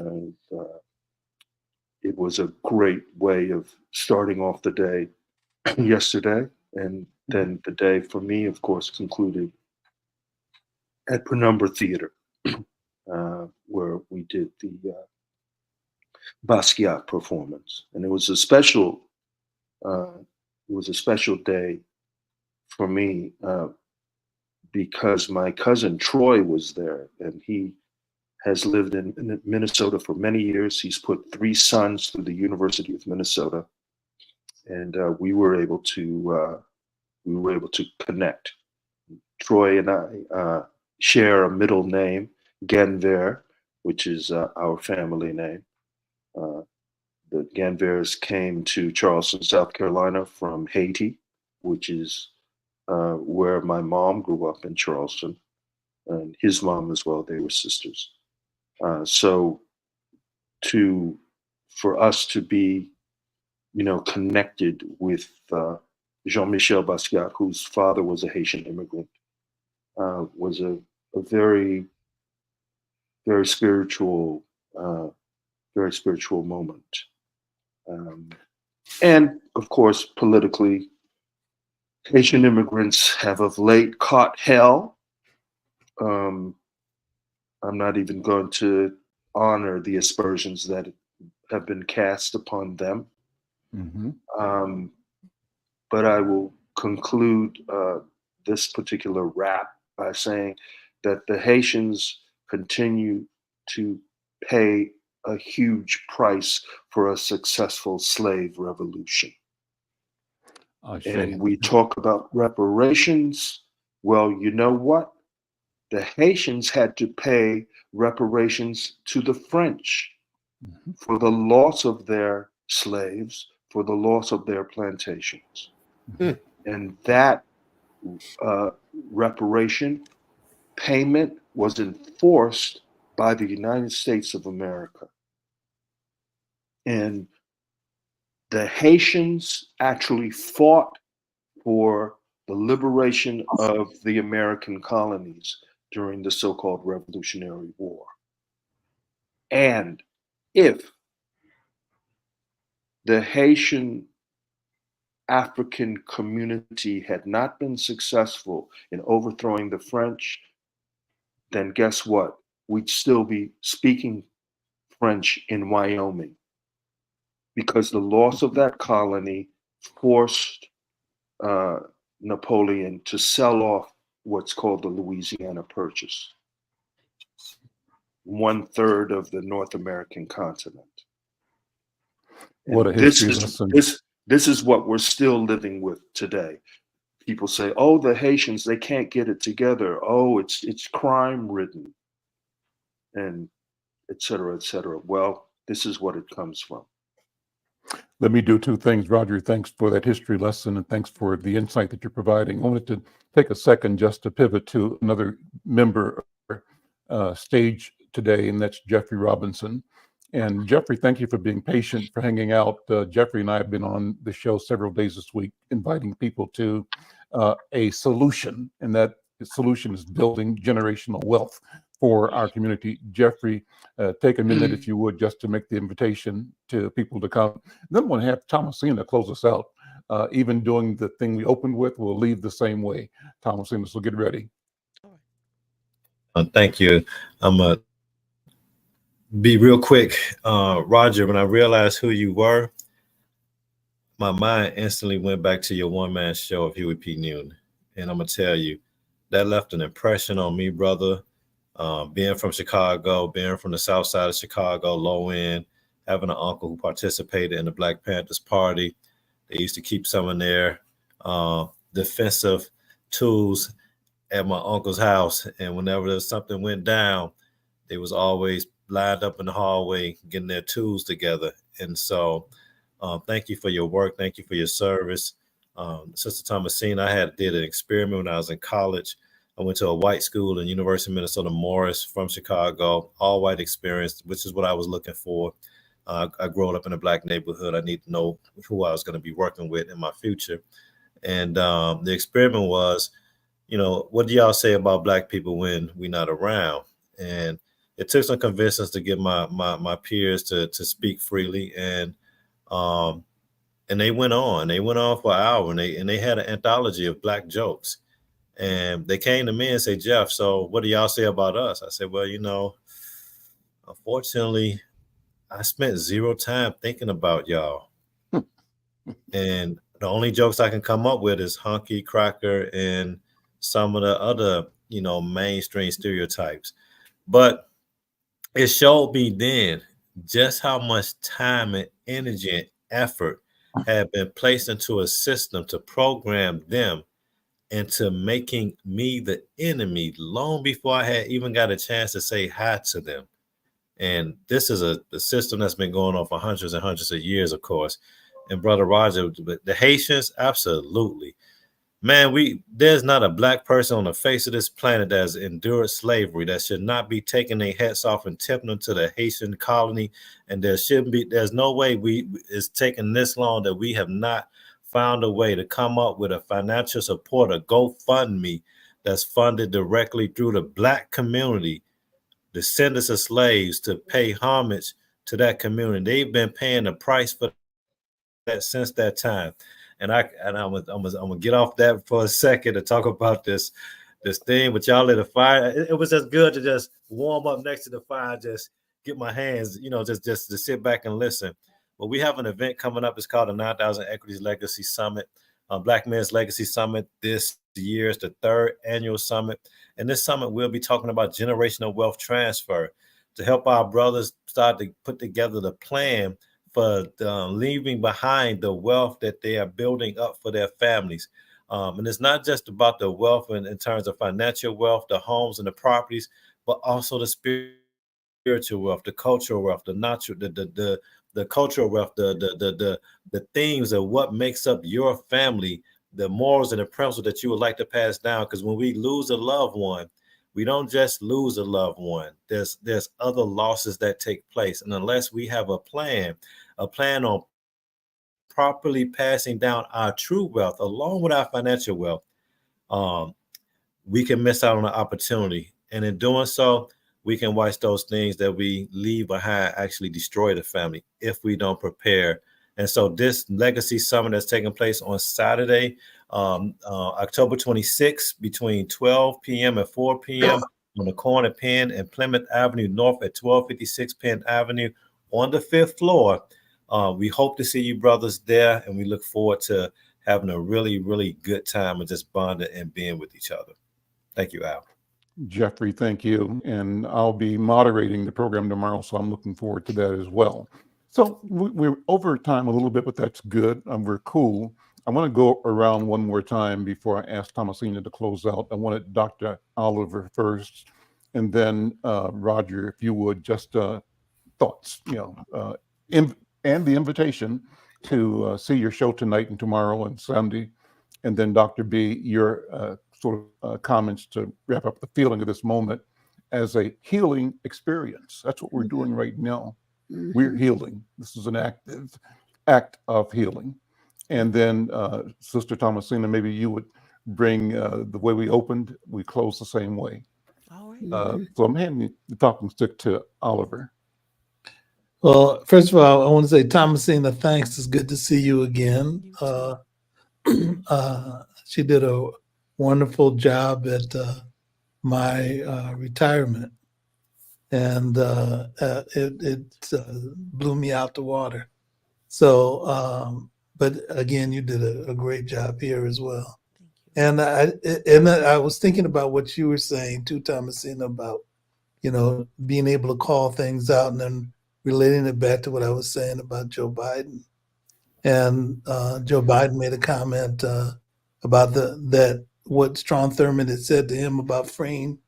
And it was a great way of starting off the day yesterday, and then the day for me, of course, concluded at Penumbra Theater, where we did the Basquiat performance, and it was a special day for me because my cousin Troy was there, and he has lived in Minnesota for many years. He's put 3 sons through the University of Minnesota, and we were able to connect. Troy and I share a middle name, Ganver, which is our family name. The Ganvers came to Charleston, South Carolina from Haiti, which is where my mom grew up in Charleston, and his mom as well. They were sisters. So for us to be, connected with Jean-Michel Basquiat, whose father was a Haitian immigrant, was a very, very spiritual moment. And of course, politically, Haitian immigrants have of late caught hell. I'm not even going to honor the aspersions that have been cast upon them. Mm-hmm. But I will conclude this particular rap by saying that the Haitians continue to pay a huge price for a successful slave revolution. And we talk about reparations. Well, you know what? The Haitians had to pay reparations to the French for the loss of their slaves, for the loss of their plantations. And that reparation payment was enforced by the United States of America. And the Haitians actually fought for the liberation of the American colonies during the so-called Revolutionary War. And if the Haitian African community had not been successful in overthrowing the French, then guess what? We'd still be speaking French in Wyoming, because the loss of that colony forced Napoleon to sell off what's called the Louisiana Purchase, 1/3 of the North American continent. What a history lesson. This is what we're still living with today. People say, "Oh, the Haitians, they can't get it together. Oh, it's crime ridden," and et cetera, et cetera. Well, this is what it comes from. Let me do 2 things. Roger, thanks for that history lesson, and thanks for the insight that you're providing. I wanted to take a second just to pivot to another member of our stage today, and that's Jeffrey Robinson. And Jeffrey, thank you for being patient, for hanging out. Jeffrey and I have been on the show several days this week, inviting people to a solution, and that solution is building generational wealth for our community. Jeffrey, take a minute, if you would, just to make the invitation to people to come. Then I want to have Thomasina close us out. Even doing the thing we opened with, we'll leave the same way. Thomasina, so get ready. Thank you. be real quick. Roger, when I realized who you were, my mind instantly went back to your one-man show of Huey P. Newton. And I'm going to tell you, that left an impression on me, brother. Being from Chicago, being from the south side of Chicago, low end, having an uncle who participated in the Black Panthers Party. They used to keep some of their defensive tools at my uncle's house. And whenever something went down, they was always lined up in the hallway getting their tools together. And so thank you for your work. Thank you for your service. Sister Thomasine, I did an experiment when I was in college. I went to a white school in University of Minnesota Morris from Chicago, all white experience, which is what I was looking for. I grew up in a Black neighborhood. I need to know who I was going to be working with in my future. And the experiment was, what do y'all say about Black people when we're not around? And it took some convincing to get my peers to speak freely. And they went on. They went on for an hour, and they had an anthology of Black jokes. And they came to me and said, Jeff, so what do y'all say about us? I said, well, unfortunately, I spent zero time thinking about y'all. And the only jokes I can come up with is Hunky, Cracker, and some of the other, mainstream stereotypes. But it showed me then just how much time and energy and effort had been placed into a system to program them into making me the enemy long before I had even got a chance to say hi to them. And this is a system that's been going on for hundreds and hundreds of years, of course. And Brother Roger, the Haitians, absolutely. Man, there's not a Black person on the face of this planet that has endured slavery that should not be taking their hats off and tipping them to the Haitian colony. And there's no way it's taken this long that we have not found a way to come up with a financial support, a GoFundMe that's funded directly through the Black community, descendants of slaves, to pay homage to that community. They've been paying the price for that since that time. And I'm gonna get off that for a second and talk about this thing. But y'all lit a fire. It was just good to just warm up next to the fire, just get my hands, just to sit back and listen. But we have an event coming up. It's called the 9,000 Equities Legacy Summit, Black Men's Legacy Summit. This year is the 3rd annual summit. And this summit, we'll be talking about generational wealth transfer to help our brothers start to put together the plan for leaving behind the wealth that they are building up for their families. And it's not just about the wealth in terms of financial wealth, the homes and the properties, but also the spiritual wealth, the cultural wealth, the natural, the cultural wealth, the themes of what makes up your family, the morals and the principles that you would like to pass down. Because when we lose a loved one, we don't just lose a loved one. There's other losses that take place. And unless we have a plan on properly passing down our true wealth along with our financial wealth, we can miss out on an opportunity. And in doing so, we can watch those things that we leave behind actually destroy the family if we don't prepare. And so this legacy summit that's taking place on Saturday, October 26th, between 12 p.m. and 4 p.m. on the corner of Penn and Plymouth Avenue North at 1256 Penn Avenue on the 5th floor. We hope to see you brothers there, and we look forward to having a really, really good time and just bonding and being with each other. Thank you, Al. Jeffrey, thank you. And I'll be moderating the program tomorrow, so I'm looking forward to that as well. So we're over time a little bit, but that's good. We're cool. I want to go around one more time before I ask Thomasina to close out. I wanted Dr. Oliver first, and then Roger, if you would, just thoughts, and the invitation to see your show tonight and tomorrow and Sunday. And then Dr. B, your comments to wrap up the feeling of this moment as a healing experience. That's what we're doing right now. We're healing. This is an active act of healing. And then Sister Thomasina, maybe you would bring the way we opened, we close the same way. All right. So I'm handing the talking stick to Oliver. Well, first of all, I want to say, Thomasina, thanks. It's good to see you again. She did a wonderful job at my retirement. and it blew me out the water. So, but again, you did a great job here as well. And I was thinking about what you were saying too, Thomasina, about being able to call things out, and then relating it back to what I was saying about Joe Biden. And Joe Biden made a comment about that what Strom Thurmond had said to him about freeing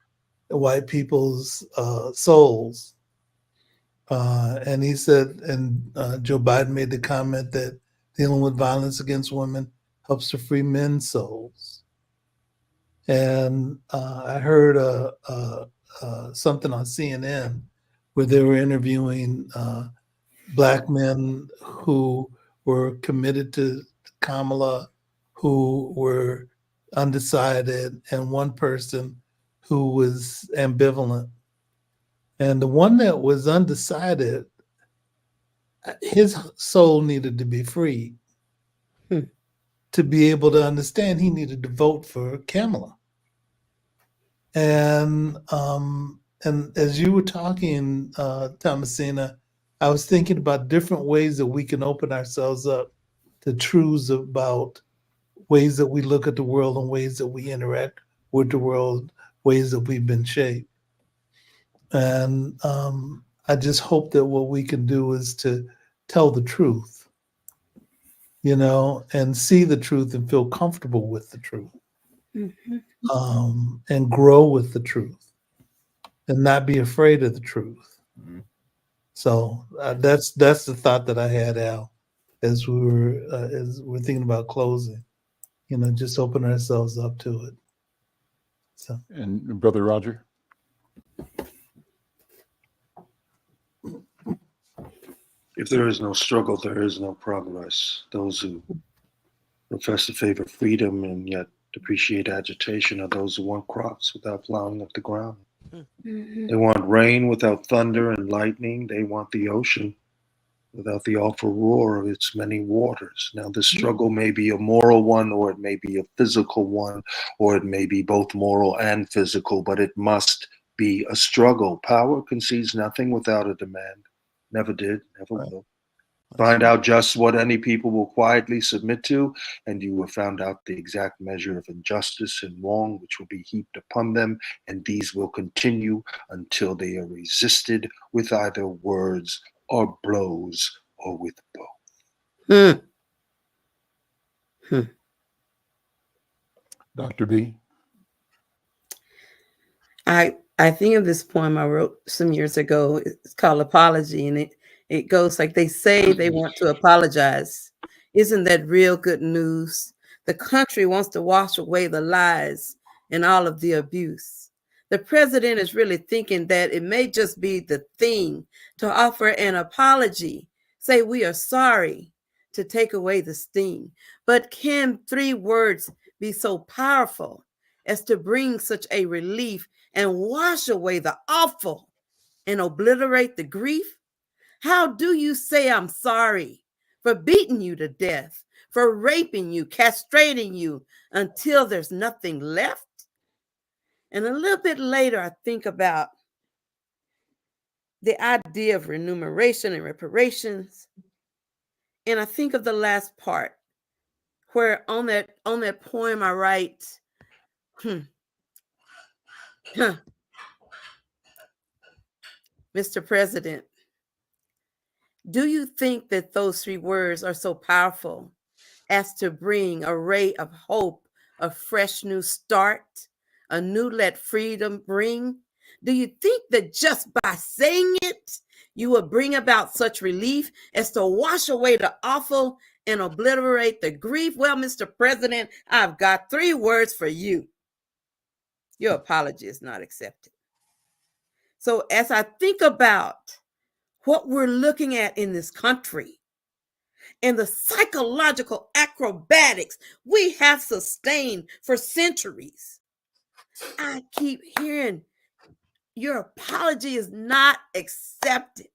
white people's souls. And he said, and Joe Biden made the comment that dealing with violence against women helps to free men's souls. And I heard something on CNN where they were interviewing Black men who were committed to Kamala, who were undecided, and one person who was ambivalent. And the one that was undecided, his soul needed to be freed to be able to understand he needed to vote for Kamala. And as you were talking, Thomasina, I was thinking about different ways that we can open ourselves up to truths about ways that we look at the world and ways that we interact with the world, ways that we've been shaped. And I just hope that what we can do is to tell the truth, and see the truth and feel comfortable with the truth, and grow with the truth and not be afraid of the truth. Mm-hmm. So that's the thought that I had, Al, as we're thinking about closing, just open ourselves up to it. So, and Brother Roger. If there is no struggle, there is no progress. Those who profess to favor freedom and yet depreciate agitation are those who want crops without plowing up the ground. Mm-hmm. They want rain without thunder and lightning. They want the ocean without the awful roar of its many waters. Now, the struggle may be a moral one, or it may be a physical one, or it may be both moral and physical, but it must be a struggle. Power concedes nothing without a demand. Never did, never will. Find out just what any people will quietly submit to, and you will find out the exact measure of injustice and wrong which will be heaped upon them, and these will continue until they are resisted with either words or blows or with both. Dr. B? I think of this poem I wrote some years ago. It's called Apology, and it goes like, they say they want to apologize. Isn't that real good news? The country wants to wash away the lies and all of the abuse. The president is really thinking that it may just be the thing to offer an apology, say we are sorry, to take away the sting. But can 3 words be so powerful as to bring such a relief and wash away the awful and obliterate the grief? How do you say I'm sorry for beating you to death, for raping you, castrating you until there's nothing left? And a little bit later, I think about the idea of remuneration and reparations. And I think of the last part where on that poem I write, Mr. President, do you think that those 3 words are so powerful as to bring a ray of hope, a fresh new start, a new let freedom bring? Do you think that just by saying it, you will bring about such relief as to wash away the awful and obliterate the grief? Well, Mr. President, I've got 3 words for you. Your apology is not accepted. So as I think about what we're looking at in this country and the psychological acrobatics we have sustained for centuries, I keep hearing your apology is not accepted.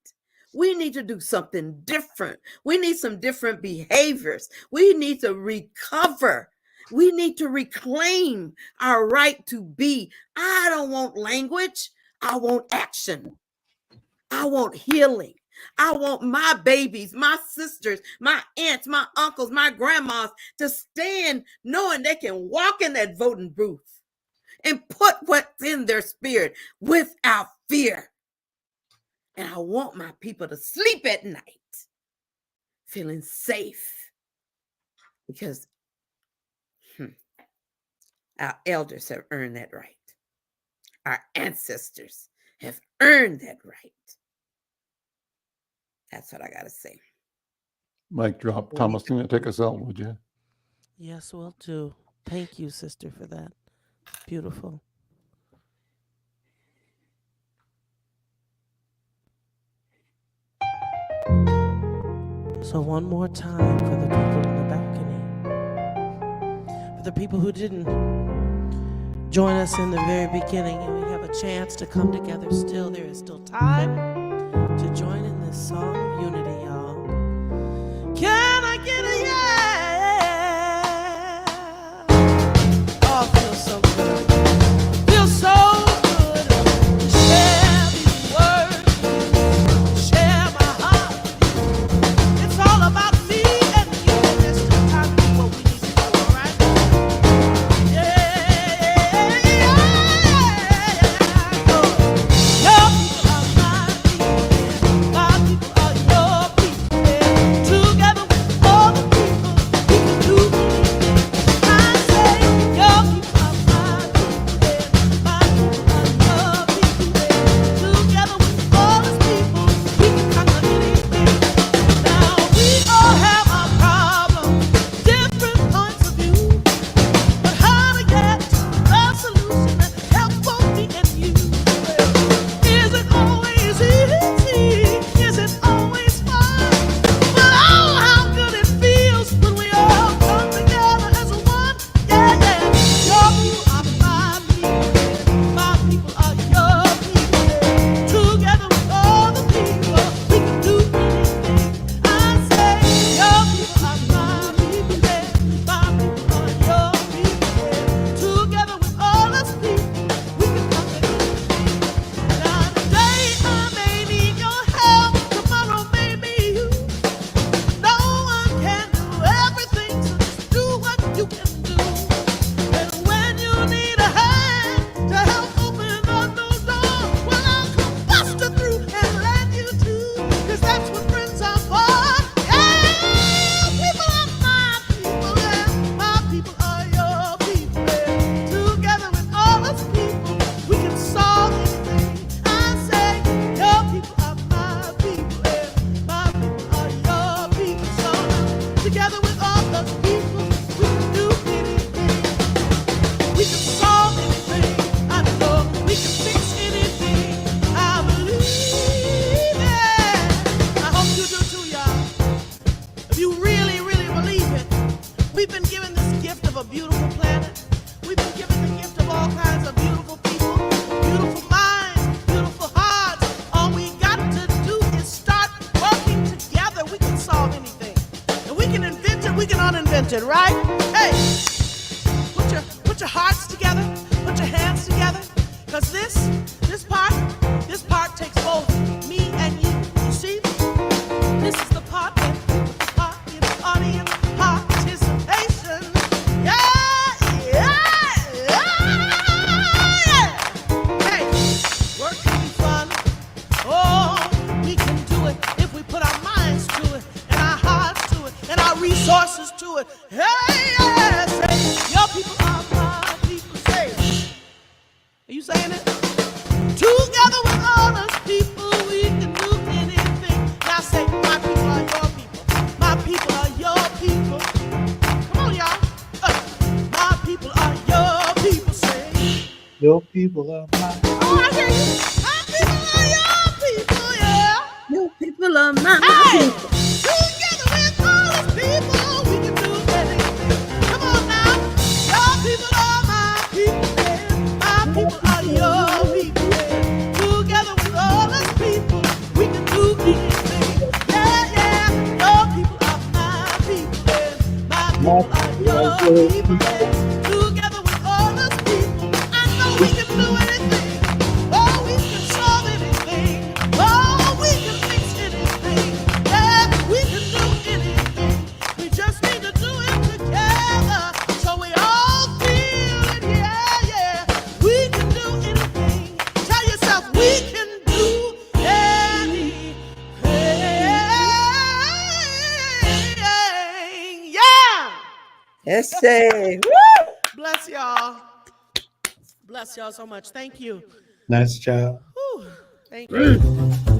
We need to do something different. We need some different behaviors. We need to recover. We need to reclaim our right to be. I don't want language. I want action. I want healing. I want my babies, my sisters, my aunts, my uncles, my grandmas to stand knowing they can walk in that voting booth and put what's in their spirit without fear. And I want my people to sleep at night feeling safe because our elders have earned that right. Our ancestors have earned that right. That's what I got to say. Mic drop. Thomasina, take us out, would you? Yes, will do. Thank you, sister, for that. Beautiful. So one more time for the people in the balcony, for the people who didn't join us in the very beginning, and we have a chance to come together still. There is still time to join in this song of unity, y'all. Can I get a yeah? Oh, it feels so good. Feels so good to share these words, to share my heart. It's all about me and you, and there's still time to do what we need to do, all right? Your people are my people are your people. Together with all the people, we can do anything. I say, your people are my people are your people. Together with all these people, we can conquer anything. Now we all have our problems, different points of view. But how to get to a solution that helps both me and you? Is it always easy? Is it always fun? But oh, how good it feels when we all come together as one. Yeah, yeah. Your people are my people are your people. Together with all the people, we can do anything. I say, your people are my people are your people. Together with all us people, we can conquer anything. Now today I may need your help, tomorrow may be you. No one can do everything, so just do what you can do. And when you need a hand to help open up those doors, well, I'll come busting through and let you too, 'cause that's what friends are for. Yeah, people are my people, and my people are your people. Together with all us people, we can solve anything. I say, your people are my people, and my people are your people. So together with all the people, we can do anything. We can solve anything. I know we can fix anything. I believe it. I hope you do too, y'all. If you really, really believe it, we've been given this gift of a beautiful planet. We've been given the gift of all kinds of beautiful people, beautiful minds, beautiful hearts. All we got to do is start working together. We can solve anything. And we can invent it, we can uninvent it, right? Hey, put your hearts together, put your hands together. Because this part takes both me and you. You see? This is the part that put the part in the audience participation. Yeah, yeah, yeah. Hey, work can be fun. Oh, we can do it if we put our minds to it and our hearts to it and our resources to it. Hey, yeah, say, your people are my people. Say, are you saying it? Together with all those people, we can do anything. Now say, my people are your people. My people are your people. Come on, y'all. My people are your people. Say, Your people are my oh, I hear you. My people are your people, yeah. Your people are my Hey, people. together with all these people, we can do anything. Come on now. Your people are my people, yeah. My people are your people, yeah. Together with all these people, we can do anything. Yeah, yeah. Your people are my people, yeah. My people are your people, yeah. Together with all these people, I know we can do anything. Oh, we can solve anything. Oh, Eshe. Bless y'all. Bless y'all so much. Thank you. Nice job. Whew. Thank you. Great.